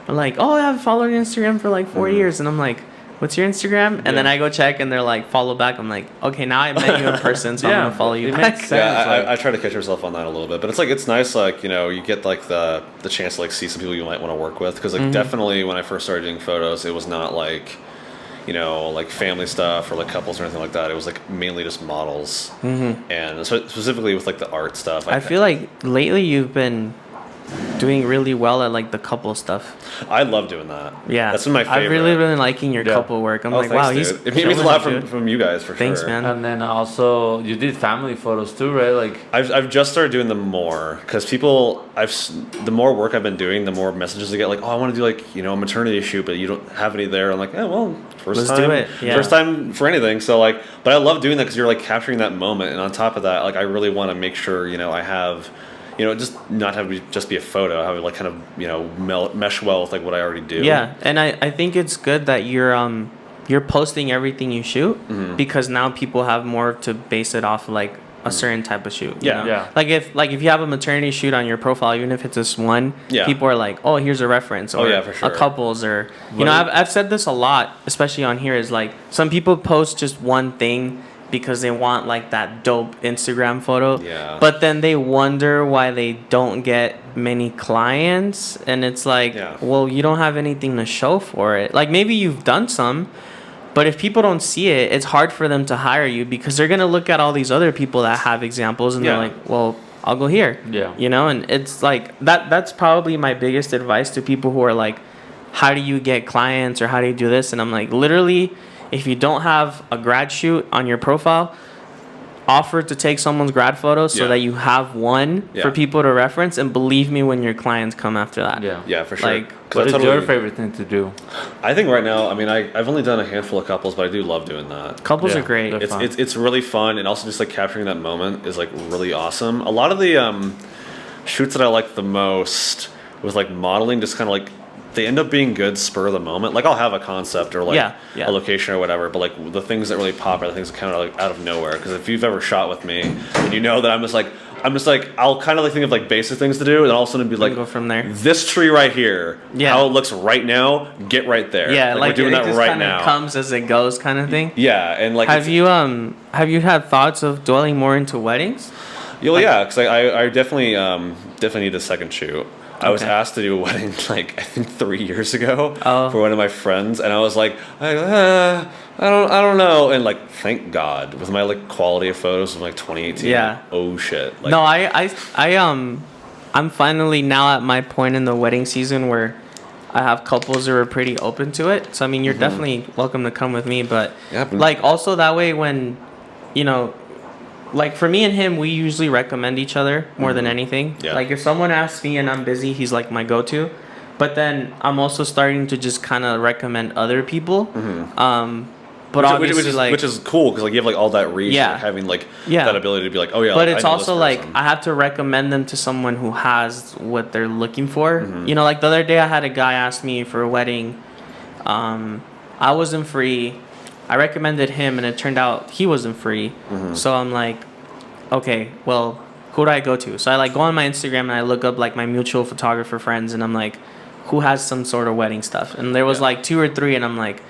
are like, oh, I've followed your Instagram for like 4 years, and I'm like, what's your Instagram? And then Yeah. I go check, and they're like, follow back. I'm like, okay, now I met you in person, so Yeah, I'm gonna follow you it back. makes sense. yeah, like- I try to catch myself on that a little bit, but it's like it's nice, like, you know, you get like the chance to like see some people you might want to work with, because like definitely when I first started doing photos, it was not like, you know, like family stuff or like couples or anything like that. It was like mainly just models, and so specifically with like the art stuff. I feel like lately you've been doing really well at like the couple stuff. I love doing that. Yeah, that's been my favorite. I've really been liking your Yeah. couple work. I'm Oh, like, thanks, wow, he's dude. It means a lot from you guys for Thanks, sure. man. And then also you did family photos too, right? Like I've just started doing them more because the more work I've been doing, the more messages I get like, oh, I want to do like a maternity shoot, but you don't have any there. I'm like, well, Let's do it. Yeah. First time for anything. So like, but I love doing that because you're like capturing that moment, and on top of that, like I really want to make sure I have. Just not have it just be a photo. Have it like kind of mesh well with like what I already do. Yeah, and I think it's good that you're posting everything you shoot because now people have more to base it off of like a certain type of shoot. Yeah. You know? Yeah. Like if you have a maternity shoot on your profile, even if it's just one, Yeah. people are like, oh, here's a reference, or yeah, for sure. a couples, or I've said this a lot, especially on here. Is like some people post just one thing because they want like that dope Instagram photo. Yeah. But then they wonder why they don't get many clients, and it's like, well, you don't have anything to show for it. Like maybe you've done some, but if people don't see it, it's hard for them to hire you because they're gonna look at all these other people that have examples and they're like, well, I'll go here. Yeah. And it's like that's probably my biggest advice to people who are like, how do you get clients or how do you do this? And I'm like, literally, if you don't have a grad shoot on your profile, offer to take someone's grad photo so that you have one for people to reference. And believe me, when your clients come after that. Yeah, for sure. Like, what is your favorite thing to do? I think right now, I mean, I've only done a handful of couples, but I do love doing that. Couples are great. It's really fun, and also just like capturing that moment is like really awesome. A lot of the shoots that I like the most with like modeling, just kind of like they end up being good spur of the moment. Like I'll have a concept or like a location or whatever, but like the things that really pop are the things that kind of like out of nowhere. Because if you've ever shot with me, and you know that I'm just like I'll kind of like think of like basic things to do, and all of a sudden be like, go from there. This tree right here, how it looks right now, get right there. Yeah, like we're doing it that just right kinda now. comes as it goes, kind of thing. Yeah, and like have you had thoughts of dwelling more into weddings? Yeah, because I definitely need a second shoot. I was asked to do a wedding like I think 3 years ago for one of my friends, and I was like, I don't know, and like thank God with my like quality of photos from like 2018. Yeah. Oh shit. Like, No, I'm finally now at my point in the wedding season where I have couples who are pretty open to it. So I mean, you're definitely welcome to come with me, but like also that way when like for me and him, we usually recommend each other more than anything. Yeah. Like if someone asks me and I'm busy, he's like my go-to. But then I'm also starting to just kind of recommend other people. But obviously, which is cool because like you have like all that reach, like, having like that ability to be like, oh yeah. But like, it's also like I have to recommend them to someone who has what they're looking for. Like the other day I had a guy ask me for a wedding. I wasn't free. I recommended him, and it turned out he wasn't free. So I'm like, okay, well, who do I go to? So I like go on my Instagram and I look up like my mutual photographer friends, and I'm like, who has some sort of wedding stuff? And there was like 2 or 3, and I'm like,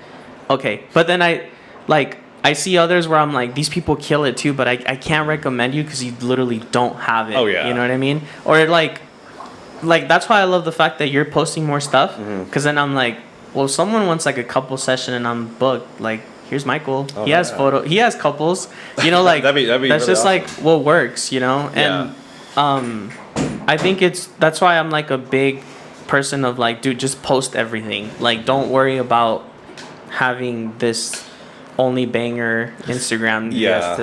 okay. But then I see others where I'm like, these people kill it too, but I can't recommend you because you literally don't have it. Oh yeah. You know what I mean? Or like that's why I love the fact that you're posting more stuff, because then I'm like, well, if someone wants like a couple session and I'm booked, like, here's Michael. He has couples. Like that'd be that's really just awesome. like what works, And I think that's why I'm like a big person of like, dude, just post everything. Like, don't worry about having this only banger Instagram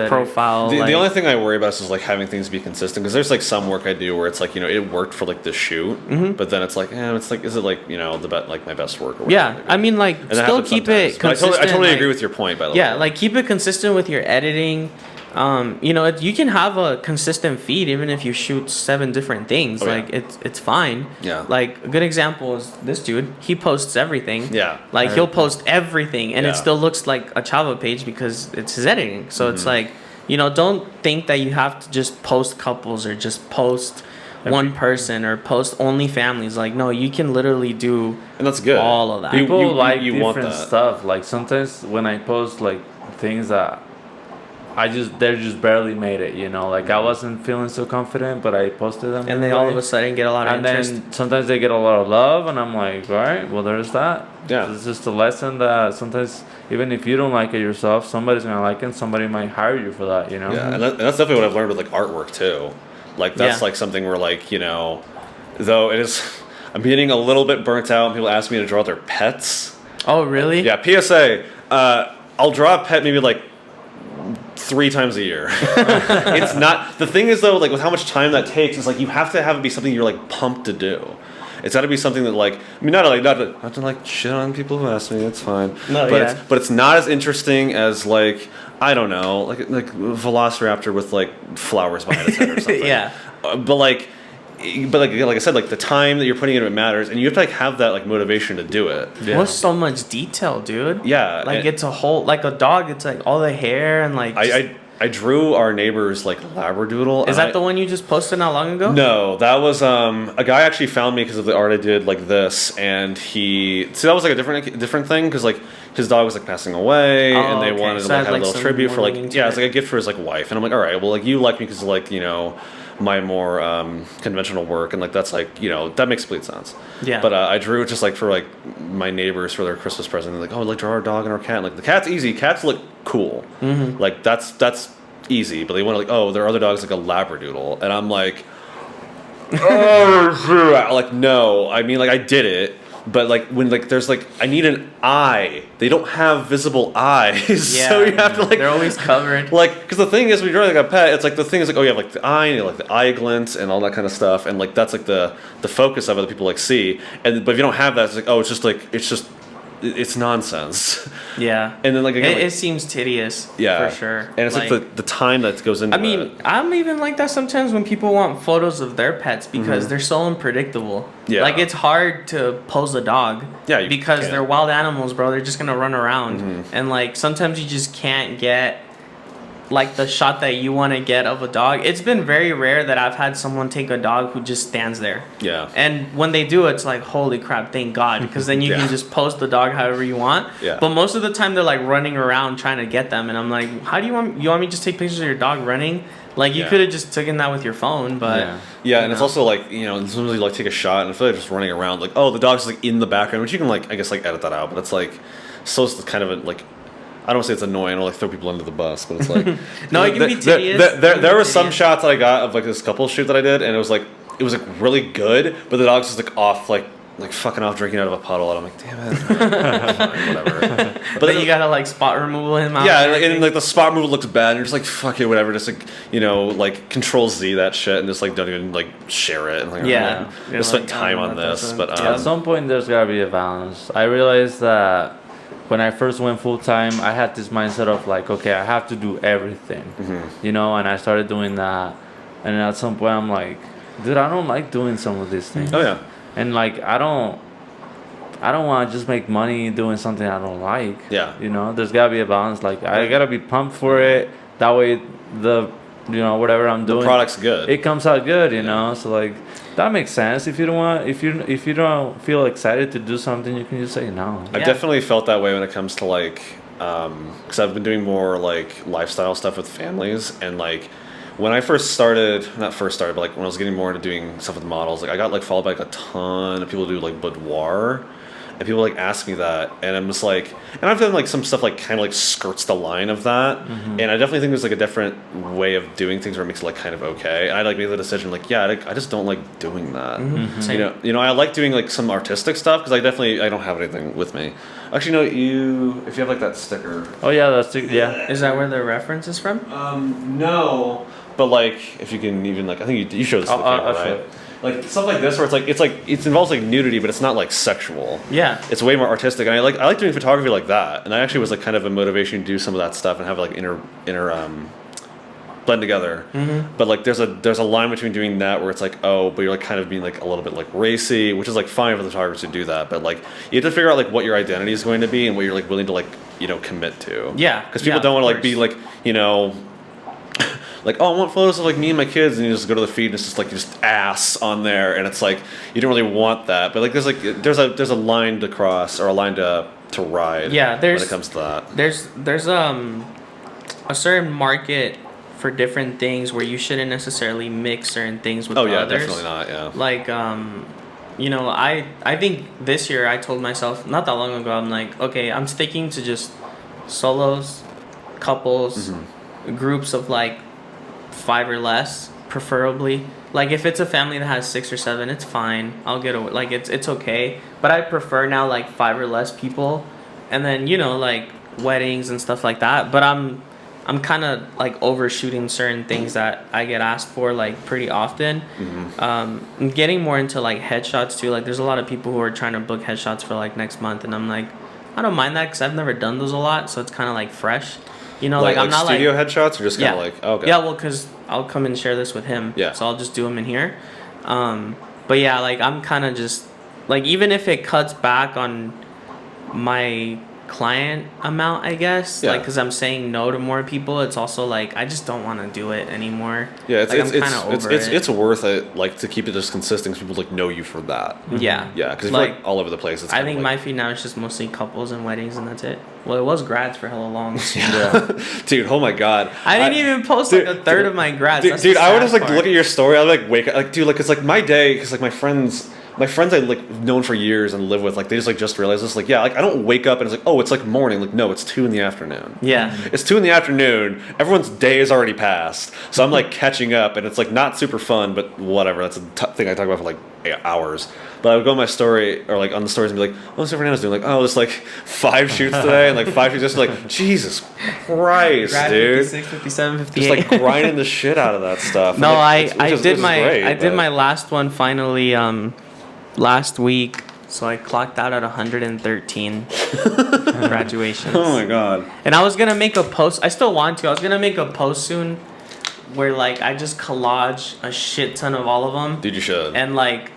profile. The only thing I worry about is like having things be consistent, because there's like some work I do where it's like it worked for like the shoot, but then it's like is it like my best work? Or whatever, I mean like still keep it consistent. I totally agree with your point, by the way. Yeah, like keep it consistent with your editing. You can have a consistent feed even if you shoot 7 different things. It's fine. Yeah. Like a good example is this dude. He posts everything. Yeah. Like he'll post everything, and it still looks like a Chava page because it's his editing. So it's like, don't think that you have to just post couples or just post one person or post only families. Like, no, you can literally do, and that's good. All of that. People like you different want that. stuff. Like sometimes when I post like things that they're just barely made it, Like I wasn't feeling so confident, but I posted them. And they all of a sudden get a lot of interest. And then sometimes they get a lot of love, and I'm like, all right, well, there's that. Yeah. It's just a lesson that sometimes, even if you don't like it yourself, somebody's going to like it, and somebody might hire you for that, Yeah, and that's definitely what I've learned with like artwork too. Like that's like something where like, though it is. I'm getting a little bit burnt out. People ask me to draw their pets. Oh, really? Yeah, PSA. I'll draw a pet maybe like 3 times a year. It's not. The thing is though, like with how much time that takes, it's like you have to have it be something you're like pumped to do. It's got to be something that like I mean not to like shit on people who ask me. It's fine. No, but it's not as interesting as like I don't know like Velociraptor with like flowers behind its head or something. Yeah. But like I said, like the time that you're putting into it matters, and you have to like have that like motivation to do it. Yeah. What's so much detail, dude? Yeah, like it's a whole like a dog. It's like all the hair and like. I drew our neighbor's like Labradoodle. Is that the one you just posted not long ago? No, that was a guy actually found me because of the art I did like this, and that was like a different thing because like his dog was like passing away, and they wanted to like have a little tribute for like it's like a gift for his like wife, and I'm like, all right, well like you like me because like my more conventional work, and like that's like that makes complete sense. Yeah. But I drew it just like for like my neighbors for their Christmas present. They're like, oh, like draw our dog and our cat. And, like the cat's easy. Cats look cool. Mm-hmm. Like that's easy. But they want to like, oh, there are other dogs like a Labradoodle, and I'm like, oh, like no. I mean, like I did it. But like when like there's like I need an eye, they don't have visible eyes, yeah, so you have to like they're always covered. Like because the thing is when you draw like a pet, it's like the thing is like you have like the eye and like the eye glints and all that kind of stuff, and like that's like the focus of it that people like see, but if you don't have that, it's like it's nonsense. Yeah. And then like again, it seems tedious. Yeah, for sure. And it's like the time that goes into. I mean, it. I'm even like that sometimes when people want photos of their pets because they're so unpredictable. Yeah. Like it's hard to pose a dog. Yeah. Because they're wild animals, bro. They're just gonna run around, and like sometimes you just can't get like the shot that you want to get of a dog. It's been very rare that I've had someone take a dog who just stands there. Yeah. And when they do, it's like, holy crap, thank God, because then you can just pose the dog however you want. Yeah. But most of the time they're like running around trying to get them, and I'm like, how do you want me to just take pictures of your dog running? Like you could have just taken that with your phone, but yeah, and it's also like sometimes you like take a shot and I feel like just running around like the dog's like in the background, which you can like I guess like edit that out, but it's like so it's kind of a, like. I don't say it's annoying or like throw people under the bus, but it's like no, it can be tedious. There were some shots that I got of like this couple shoot that I did, and it was like really good, but the dog's just like off like fucking off drinking out of a puddle, and I'm like, damn it, fine, whatever. But then you gotta like spot removal him out. Yeah, and like the spot removal looks bad, and you're just like fuck it, whatever. Just like like Control Z that shit, and just like don't even like share it. And, like, I spent time on this, but at some point there's gotta be a balance. I realized that. When I first went full time, I had this mindset of like, okay, I have to do everything, and I started doing that, and at some point I'm like, dude, I don't like doing some of these things. Oh yeah, and like I don't want to just make money doing something I don't like. Yeah, there's gotta be a balance. Like I gotta be pumped for it. That way whatever I'm doing, the product's good. It comes out good, so like. That makes sense. If you don't feel excited to do something, you can just say no. I've definitely felt that way when it comes to like, because I've been doing more like lifestyle stuff with families, and like when I not first started, but like when I was getting more into doing stuff with models, like I got like followed by like a ton of people who do like boudoir. And people like ask me that, and I'm just like, and I've done like some stuff like kind of like skirts the line of that, and I definitely think there's like a different way of doing things where it makes it like kind of okay. And I like made the decision like, I just don't like doing that. I like doing like some artistic stuff because I don't have anything with me. Actually, no, if you have like that sticker. Oh yeah, that sticker. Yeah. Is that where the reference is from? No, but like if you can even like I think you showed this to the camera, right? Like stuff like this where it involves like nudity, but it's not like sexual. Yeah, it's way more artistic, and I like doing photography like that. And that actually was like kind of a motivation to do some of that stuff and have like inner blend together. But like there's a line between doing that where it's like but you're like kind of being like a little bit like racy, which is like fine for the photographers to do that. But like you have to figure out like what your identity is going to be and what you're like willing to like commit to. Yeah, because people don't want to like be like like, I want photos of like me and my kids, and you just go to the feed and it's just like just ass on there, and it's like you don't really want that, but like there's a line to cross or a line to ride. Yeah, when it comes to that. There's a certain market for different things where you shouldn't necessarily mix certain things with others. Definitely not. Yeah. Like I think this year I told myself not that long ago I'm like, okay, I'm sticking to just solos, couples, groups of like 5 or less, preferably. Like if it's a family that has 6 or 7, it's fine. I'll get away. Like it's okay. But I prefer now like 5 or less people, and then like weddings and stuff like that. But I'm kind of like overshooting certain things that I get asked for like pretty often. I'm getting more into like headshots too. Like there's a lot of people who are trying to book headshots for like next month, and I'm like, I don't mind that because I've never done those a lot, so it's kind of like fresh. Like I'm not studio like headshots, or just kind of like okay. Yeah, well, because I'll come and share this with him. Yeah. So I'll just do them in here. But yeah, like I'm kind of just like, even if it cuts back on my client amount, I guess, Yeah. like because I'm saying no to more people, it's also like I just don't want to do it anymore. Yeah, it's like, it's I'm kinda over it. it's worth it, like, to keep it just consistent, 'cause people like know you for that. Yeah. Yeah, because Like, like all over the place. It's I kinda think like, my feed now is just mostly couples and weddings, and that's it. Well, it was grads for hella long. dude, oh my god, I didn't even post like a third of my grads. Dude, That's the I would sad just like part. look at your story. I'd like wake up, like, dude, like it's like my day, because like my friends I like known for years and live with, like they just realized this. Like, yeah, like I don't wake up and it's like, oh, it's like morning. Like, no, it's 2 in the afternoon. Yeah. It's 2 in the afternoon. Everyone's day is already passed, so I'm like catching up, and it's like not super fun, but whatever. That's a thing I talk about for like hours. But I would go on my story or like on the stories and be like, oh, what's Fernando's doing? Like, oh, there's like 5 shoots today, and like 5 shoots. Just like, Jesus Christ, Grad dude. 56, 57, 58. Just like grinding the shit out of that stuff. No, And I which did is my great, I did but- my last one finally last week. So I clocked out at 113 graduations. Oh my god. And I was gonna make a post. I still want to. I was gonna make a post soon, where like I just collage a shit ton of all of them. Dude, you should. And like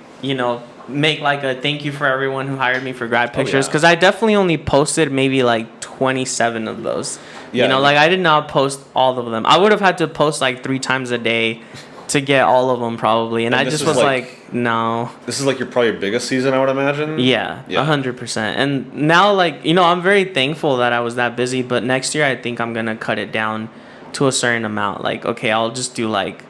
make like a thank you for everyone who hired me for grad pictures, yeah. because I definitely only posted maybe like 27 of those. Yeah, Like I did not post all of them. I would have had to post like 3 times a day to get all of them probably, and I this just is was like- like no. This is like your probably your biggest season, I would imagine. Yeah, Yeah. 100%. And now, like, I'm very thankful that I was that busy, but next year I think I'm going to cut it down to a certain amount. Like, okay, I'll just do like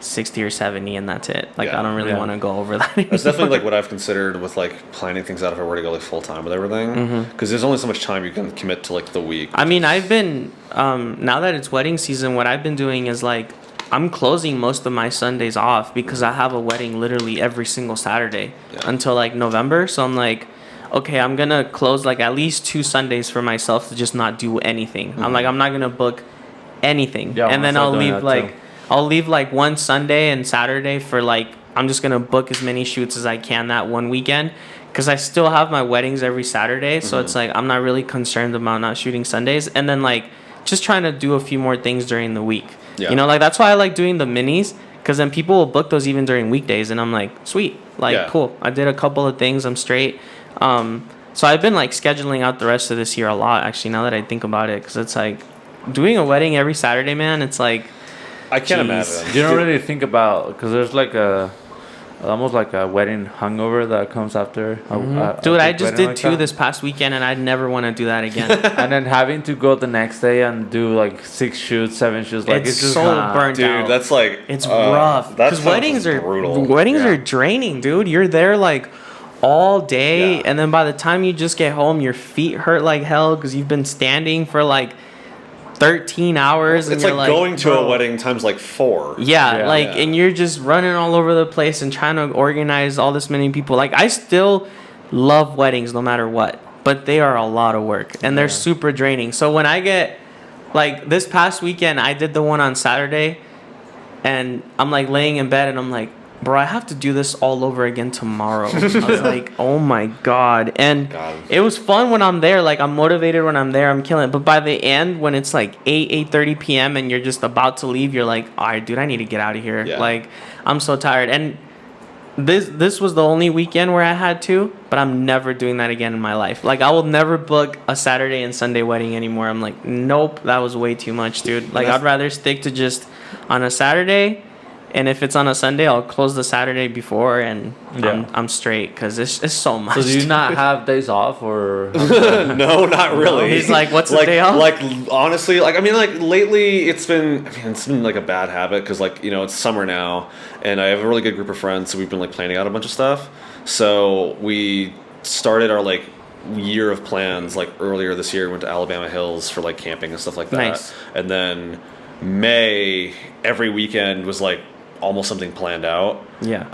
60 or 70 and that's it. Like, Yeah. I don't really Yeah. want to go over that anymore. That's definitely like what I've considered with like planning things out if I were to go like full time with everything, because there's only so much time you can commit to like the week. I mean, I've been, now that it's wedding season, what I've been doing is like, I'm closing most of my Sundays off because I have a wedding literally every single Saturday until like November. So I'm like, okay, I'm going to close like at least 2 Sundays for myself to just not do anything. I'm like, I'm not going to book anything. Yeah, and then I'm I'll doing leave that like, too. I'll leave like one Sunday and Saturday for like, I'm just going to book as many shoots as I can that one weekend. Because I still have my weddings every Saturday. So it's like, I'm not really concerned about not shooting Sundays. And then like, just trying to do a few more things during the week. Yeah. Like that's why I like doing the minis, because then people will book those even during weekdays, and I'm like, sweet, like Yeah. cool. I did a couple of things, I'm straight. So I've been like scheduling out the rest of this year a lot, actually, now that I think about it, because it's like doing a wedding every Saturday, man. It's like, I can't Jeez. imagine. You don't really think about, because there's like almost like a wedding hangover that comes after. dude, I just wedding did like 2 that. this past weekend, and I'd never want to do that again. And then having to go the next day and do like 6 shoots, 7 shoots, like It's just so not- burnt Dude, out. that's like It's rough That because sounds weddings are brutal. Weddings Yeah. are draining, dude. You're there like all day, Yeah. and then by the time you just get home, your feet hurt like hell because you've been standing for like 13 hours. It's and like you're going to bro. a wedding times like 4. Yeah, Yeah. like, Yeah. and you're just running all over the place and trying to organize all this many people. Like, I still love weddings no matter what, but they are a lot of work and they're super draining. So when I get, like, this past weekend, I did the one on Saturday, and I'm like laying in bed and I'm like, bro, I have to do this all over again tomorrow. I was like, oh my God. And God. it was fun when I'm there. Like, I'm motivated when I'm there. I'm killing it. But by the end, when it's like 8:30 p.m. and you're just about to leave, you're like, all right, dude, I need to get out of here. Yeah. Like, I'm so tired. And this was the only weekend where I had to, but I'm never doing that again in my life. Like, I will never book a Saturday and Sunday wedding anymore. I'm like, nope, that was way too much, dude. Like, I'd rather stick to just on a Saturday. And if it's on a Sunday, I'll close the Saturday before, and Yeah. I'm straight, because it's so much. So do you dude. not have days off or? No, not really. He's like, what's the like, day off? Like, honestly, like, I mean, like, lately it's been like a bad habit because, like, it's summer now, and I have a really good group of friends, so we've been like planning out a bunch of stuff. So we started our like year of plans like earlier this year. We went to Alabama Hills for like camping and stuff like that. Nice. And then May every weekend was like almost something planned out. Yeah.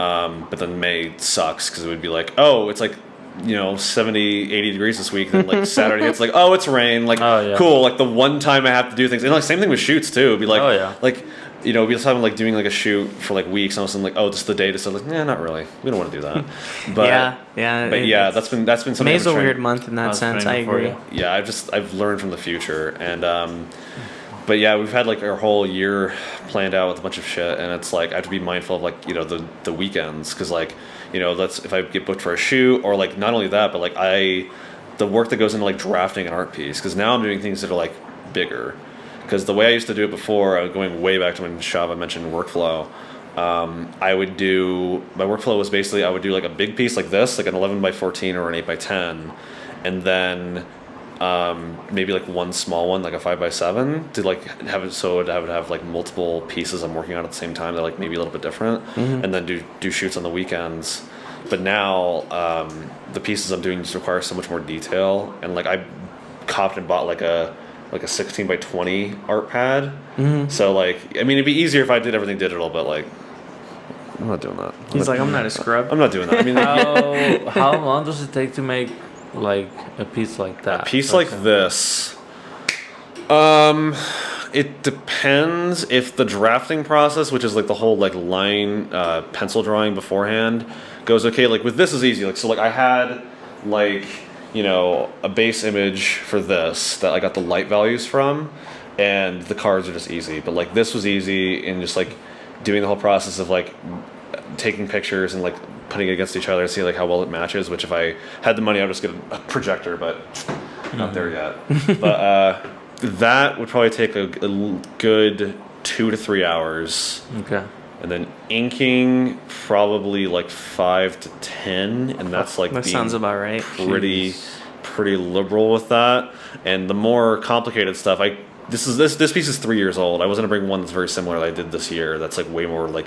But then May sucks because it would be like, oh, it's like, 70, 80 degrees this week. Then like Saturday, it's like, oh, it's rain. Like, cool. Like the one time I have to do things. And like same thing with shoots too. It'd be like, like, we just having like doing like a shoot for like weeks. And all of a sudden like, oh, just the day to say like, not really. We don't want to do that. But yeah, that's been something. May's a weird month in that sense. I agree. Yeah, I've learned from the future. And but yeah, we've had like our whole year planned out with a bunch of shit, and it's like I have to be mindful of like the weekends, because like if I get booked for a shoot, or like not only that, but like the work that goes into like drafting an art piece, because now I'm doing things that are like bigger. Because the way I used to do it before, going way back to when Shava mentioned workflow, I would do my workflow was basically I would do like a big piece like this, like an 11 by 14 or an 8 by 10, and then maybe like one small one, like a 5 by 7, to like have it so I would have like multiple pieces I'm working on at the same time that like maybe a little bit different, and then do shoots on the weekends. But now the pieces I'm doing just require so much more detail, and like I copped and bought like a 16 by 20 art pad. So like it'd be easier if I did everything digital, but like I'm not doing that. I'm not a scrub. I'm not doing that. I mean, how long does it take to make like a piece like that? A piece like this. It depends if the drafting process, which is like the whole like line pencil drawing beforehand, goes okay. Like with this is easy. Like so, like I had like a base image for this that I got the light values from, and the cards are just easy. But like this was easy, and just like doing the whole process of like taking pictures and like putting it against each other and see like how well it matches. Which if I had the money, I would just get a projector, but not there yet. But that would probably take a good 2 to 3 hours. Okay. And then inking probably like 5 to 10, and that's like that sounds about right. Pretty liberal with that. And the more complicated stuff, this piece is 3 years old. I was gonna bring one that's very similar that I did this year. That's like way more like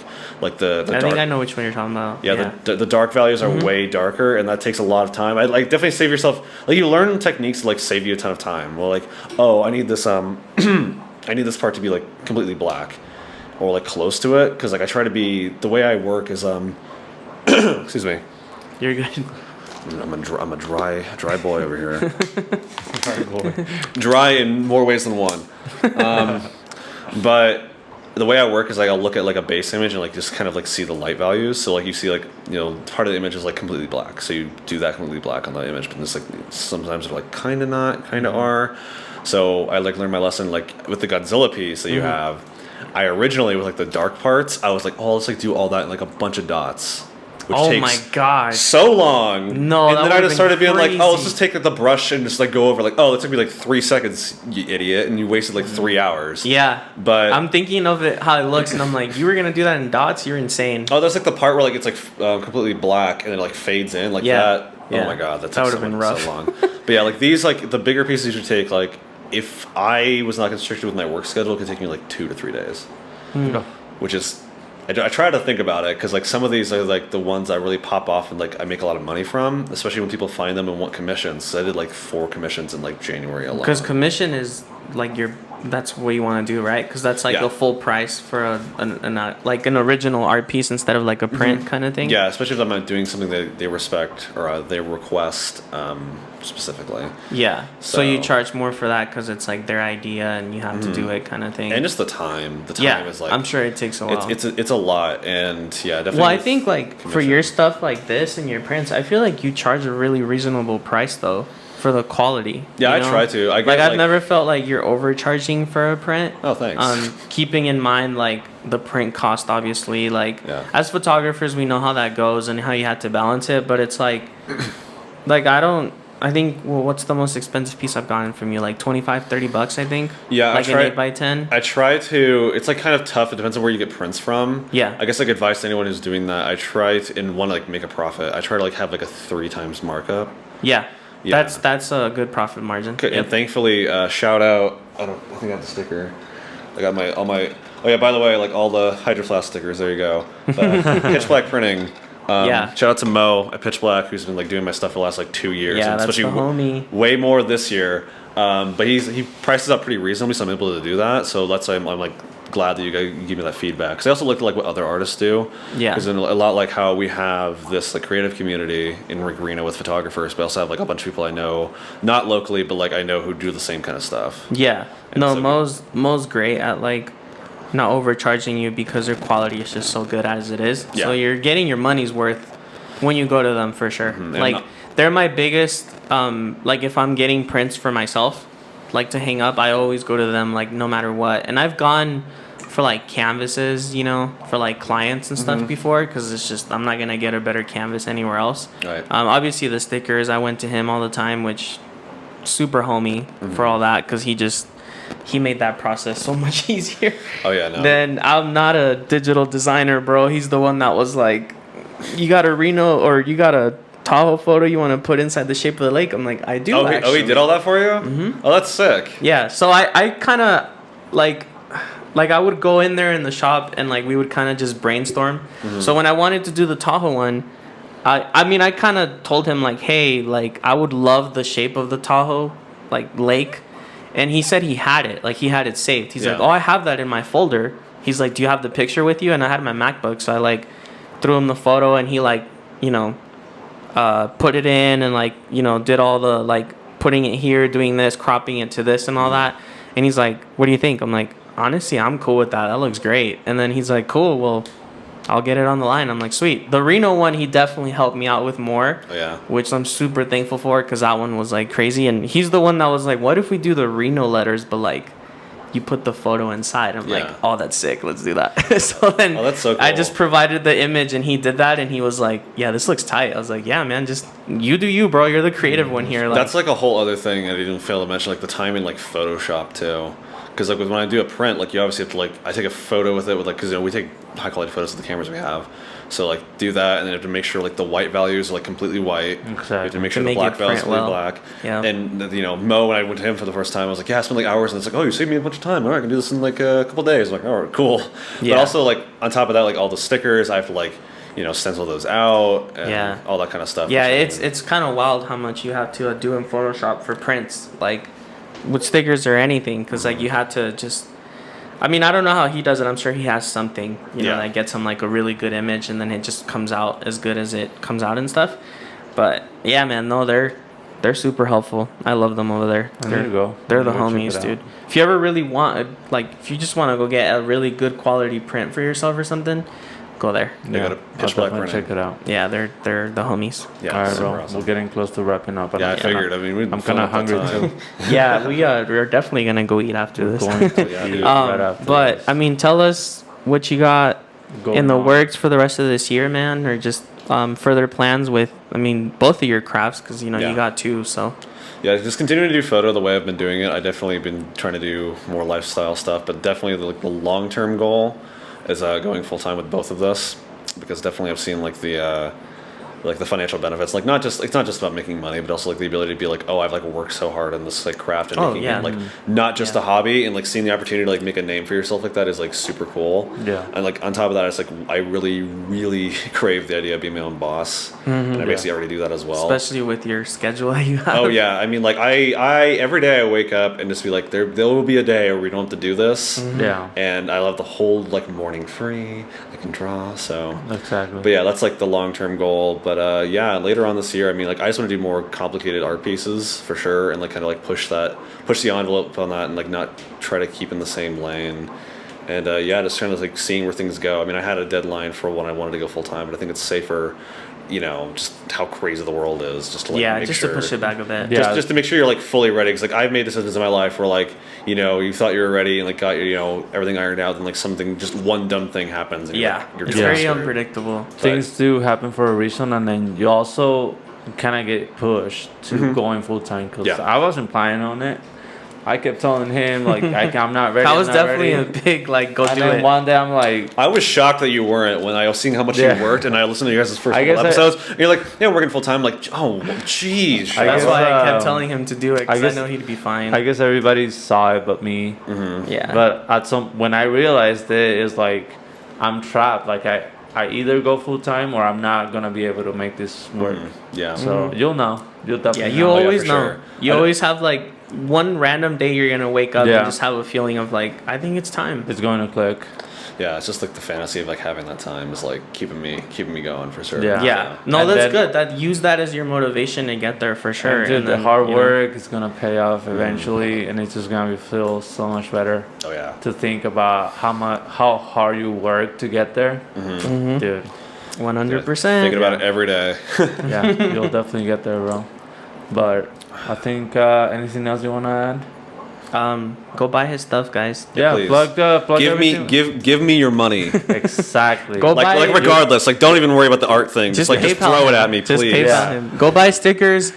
the. I think I know which one you're talking about. Yeah. The dark values are way darker, and that takes a lot of time. I like definitely save yourself. Like you learn techniques to like save you a ton of time. Well, like I need this I need this part to be like completely black, or like close to it, because like I try to be, the way I work is excuse me. You're good. I'm a dry boy over here. Dry in more ways than one. But the way I work is like I'll look at like a base image and like just kind of like see the light values. So like you see like part of the image is like completely black, so you do that completely black on the image. But it's like sometimes they're like kind of not, kind of are. So I like learned my lesson like with the Godzilla piece that you have. I originally with like the dark parts, I was like, oh, let's like do all that in like a bunch of dots. Which oh takes my god! so long. No, and that then I just started being crazy. like, oh, let's just take the brush and just like go over like, oh, that took me like 3 seconds, you idiot, and you wasted like 3 hours. Yeah, but I'm thinking of it how it looks, and I'm like, you were gonna do that in dots? You're insane. Oh, that's like the part where like it's like completely black and then it like fades in like that. Yeah. Oh my god, that would have been rough. So long. But yeah, like these like the bigger pieces you should take like if I was not constricted with my work schedule, it could take me like 2 to 3 days, which is. I try to think about it because like some of these are like the ones I really pop off and like I make a lot of money from, especially when people find them and want commissions. So I did like 4 commissions in like January alone. Because commission is like that's what you want to do, right? Because that's like the full price for like an original art piece instead of like a print kind of thing. Yeah, especially if I'm not doing something that they respect or they request specifically. Yeah, so you charge more for that because it's like their idea and you have to do it kind of thing. And just the time. The time is like I'm sure it takes a while. It's a lot, and yeah, definitely. Well, I think like for your stuff like this and your prints, I feel like you charge a really reasonable price though. For the quality. Yeah, I try to. I've never felt like you're overcharging for a print. Oh, thanks. Keeping in mind like the print cost, obviously. Like as photographers, we know how that goes and how you have to balance it. But it's like, I think. Well, what's the most expensive piece I've gotten from you? Like $25-$30, I think. Yeah, like an 8 by 10. I try to. It's like kind of tough. It depends on where you get prints from. Yeah. I guess like advice to anyone who's doing that. I try to and want to like make a profit. I try to like have like a 3 times markup. Yeah. Yeah. That's a good profit margin. Okay, and thankfully, shout out. I think I have the sticker. I got all my. Oh yeah, by the way, like all the Hydro Flask stickers. There you go. Pitch Black Printing. Shout out to Mo at Pitch Black, who's been like doing my stuff for the last like 2 years. Yeah, and that's especially the homie. Way more this year. But he prices up pretty reasonably, so I'm able to do that. So that's why I'm like glad that you guys give me that feedback. Because I also looked at like what other artists do. Yeah. Because a lot like how we have this like creative community in Reno with photographers, but I also have like a bunch of people I know, not locally, but like I know who do the same kind of stuff. Yeah. And No, so- Mo's great at like not overcharging you because their quality is just so good as it is. Yeah. So you're getting your money's worth when you go to them for sure. And Like not- they're my biggest like if I'm getting prints for myself, like to hang up, I always go to them like no matter what. And I've gone for like canvases, you know, for like clients and stuff before because it's just I'm not gonna get a better canvas anywhere else. Right. Obviously the stickers I went to him all the time, which super homie for all that because he made that process so much easier. Oh yeah, no. Then I'm not a digital designer, bro. He's the one that was like, you got a Reno or you got a Tahoe photo you want to put inside the shape of the lake. I'm like, I do. He did all that for you? Mm-hmm. Oh, that's sick. Yeah. So I kind of like I would go in there in the shop and like we would kind of just brainstorm. So when I wanted to do the Tahoe one, I mean I kind of told him like, hey, like I would love the shape of the Tahoe like lake. And he said he had it, like he had it saved. He's like, oh, I have that in my folder. He's like, do you have the picture with you? And I had my MacBook, so I like threw him the photo, and he like, you know, put it in and like, you know, did all the like putting it here, doing this, cropping it to this and all that. And he's like, what do you think? I'm like, honestly, I'm cool with that. That looks great. And then he's like, cool, well, I'll get it on the line. I'm like, sweet. The Reno one, he definitely helped me out with more. Oh, yeah. Which I'm super thankful for because that one was like crazy. And he's the one that was like, what if we do the Reno letters, but like you put the photo inside? I'm like, oh, that's sick. Let's do that. So then that's so I cool. just provided the image and he did that. And he was like, yeah, this looks tight. I was like, yeah, man, just you do you, bro. You're the creative one here. Like, That's like a whole other thing I didn't fail to mention, like the time in like Photoshop too. Because like when I do a print, like you obviously have to like I take a photo with it with like because you know we take high quality photos with the cameras we have, so like do that and then you have to make sure like the white values are like completely white. Exactly. You have to make To sure make the black it values are print completely well. black. Yeah. And you know Mo, when I went to him for the first time, I was like, yeah, I spent like hours, and it's like, oh, you saved me a bunch of time. All right, I can do this in like a couple days. I'm like, all right, cool. Yeah. But also like on top of that, like all the stickers, I have to like stencil those out. And all that kind of stuff. Yeah, which, it's kind of wild how much you have to do in Photoshop for prints, like with stickers or anything, because like you have to just. I mean, I don't know how he does it. I'm sure he has something, you know, that gets him like a really good image, and then it just comes out as good as it comes out and stuff. But yeah, man, no, they're super helpful. I love them over there. There you go. They're the Go check homies, it out. dude. If you ever really want, like, if you just want to go get a really good quality print for yourself or something, go there. They got a I'll pitch black definitely printing. check it out. Yeah, they're the homies. Yeah, All right, super bro. awesome. We're getting close to wrapping up. Yeah, I I'm figured. I mean, I'm kind of hungry too. Yeah, we're definitely gonna go eat after this. Going to Yeah, eat dude. right after But this. I mean, tell us what you got Going in the on. works for the rest of this year, man, or just further plans with. I mean, both of your crafts, because you Yeah. got two. So Yeah, just continuing to do photo the way I've been doing it. I definitely been trying to do more lifestyle stuff, but definitely the long term goal is going full time with both of this, because definitely I've seen like the financial benefits. Like it's not just about making money, but also like the ability to be like, oh, I've like worked so hard on this like craft and making yeah. it like not just Yeah. a hobby, and like seeing the opportunity to like make a name for yourself like that is like super cool. Yeah. And like on top of that, it's like I really crave the idea of being my own boss, and I basically already do that as well. especially with your schedule that you have. Oh yeah, I mean, like I every day I wake up and just be like, there will be a day where we don't have to do this, Yeah. and I love the whole like morning free. I can draw, so. Exactly. But yeah, that's like the long term goal. But yeah, later on this year, I mean, like I just want to do more complicated art pieces for sure, and like kind of like push the envelope on that, and like not try to keep in the same lane. And yeah, just kind of like seeing where things go. I mean, I had a deadline for when I wanted to go full time, but I think it's safer, just how crazy the world is, just to like Yeah, make just sure. to push it back a bit. Yeah. Just to make sure you're like fully ready, because like I've made decisions in my life where like you thought you were ready and like got everything ironed out, and like something, just one dumb thing happens. And Yeah, you're it's just very screwed. unpredictable. Things do happen for a reason, and then you also kind of get pushed to going full time. Because Yeah. I wasn't planning on it. I kept telling him like I'm not ready. That was I'm not definitely ready. a big like go And do then it. one day I'm like, I was shocked that you weren't when I was seeing how much Yeah. you worked, and I listened to you guys' first I couple guess episodes. And you're like, yeah, I'm working full time. Like, oh, jeez. I That's guess, why I kept um, telling him to do it because I guess- know he'd be fine. I guess everybody saw it but me. Yeah. But when I realized it, it's like I'm trapped. Like I either go full time or I'm not gonna be able to make this work. Yeah. So you'll know. You'll Yeah, definitely you know. always for know. sure. You always have like one random day you're gonna wake up Yeah. and just have a feeling of like, I think it's time. It's going to click. Yeah, it's just like the fantasy of like having that time is like keeping me going for sure. Yeah. Yeah, no, And that's then- good. That use that as your motivation to get there for sure. And dude, And the then, hard you know, work is gonna pay off eventually, and it's just gonna feel so much better Oh yeah. to think about how hard you work to get there, dude. 100%. Thinking about it every day. Yeah, you'll definitely get there, bro. But I think anything else you wanna add? Go buy his stuff, guys. Yeah, please. plug give me everything. give me your money. Exactly. Go buy like it. regardless, like don't even worry about the art thing. Just like just PayPal throw it him. at me, Just please. PayPal Yeah. him. Go buy stickers.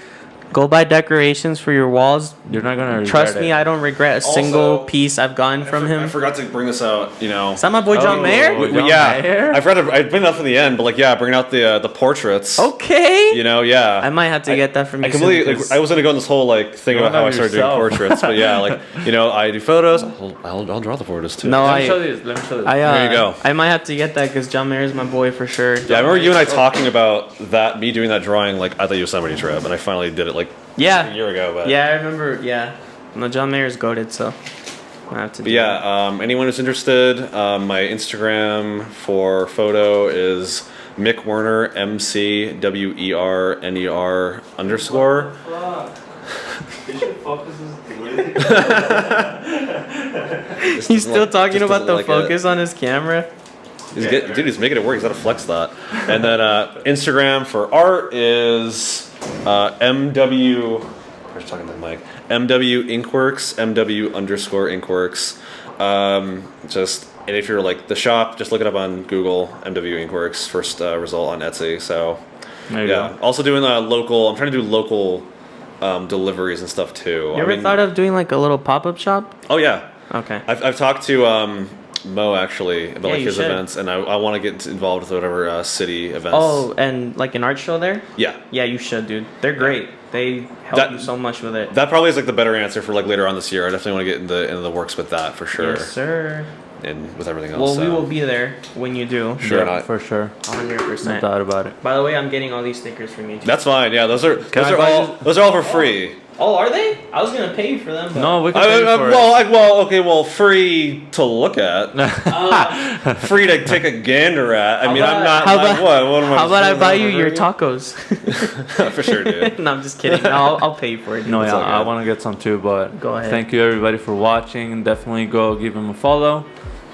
Go buy decorations for your walls. You're not gonna regret Trust me, it. I don't regret a single Also, piece I've gotten from I him. forgot to bring this out. You know. Is that my boy John Oh. Mayer? John Mayer? Yeah, I forgot. I'd bring it up in the end, but like, yeah, bringing out the portraits. Okay. You know, yeah. I might have to get that from you. I completely. soon, Like, 'cause- I was gonna go on this whole like thing You about how I know started doing yourself. portraits, but yeah, like you know, I do photos. I'll draw the photos too. No, Let me show this. Let me show this. There you go. I might have to get that because John Mayer is my boy for sure. Yeah, I remember you and I talking about that. Me doing that drawing, like I thought Yosemite trip, and I finally did it like a Yeah. year ago. But Yeah, I remember. Yeah. No, John Mayer's goated, so I have to. But Do yeah, anyone who's interested, my Instagram for photo is Mick Werner, McWerner _. He's still talking just about the doesn't like focus on his camera. Dude, he's making it work. He's got to flex that. And then Instagram for art is MW. I was talking to the mic. MW Inkworks. MW _Inkworks. And if you're like the shop, just look it up on Google. MW Inkworks. First result on Etsy. So There you yeah. go. Also doing local. I'm trying to do local deliveries and stuff too. You ever thought of doing like a little pop-up shop? Oh yeah. Okay. I've talked to Mo actually about Yeah, like you his should. events, and I want to get involved with whatever city events. Oh, and like an art show there? Yeah, Yeah, you should, dude. They're great. They help That- you so much with it. that probably is like the better answer for like later on this year. I definitely want to get into the works with that for sure, Yes, sir. and with everything Well, else. we so. will be there when you do. Sure, Yeah, not. for sure. 100%. No doubt about it. By the way, I'm getting all these stickers from you too. That's fine. Yeah, those are I buy those are all for free. Oh, are they? I was gonna pay you for them. But No, we can pay for it. Well, free to look at, free to take a gander at. I mean, I'm not how like about- what am I? How about I doing buy that you for your free? tacos? For sure, dude. No, I'm just kidding. No, I'll pay you for it. No, It's yeah, all I good. want to get some too, but Go ahead. thank you everybody for watching. Definitely go give him a follow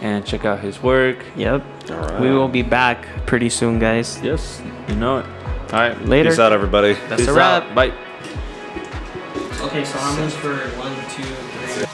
and check out his work. Yep. All right. We will be back pretty soon, guys. Yes, you know it. All right, Later. Peace out, everybody. That's peace a wrap. out. Bye. Okay, so how much for 1, 2, 3?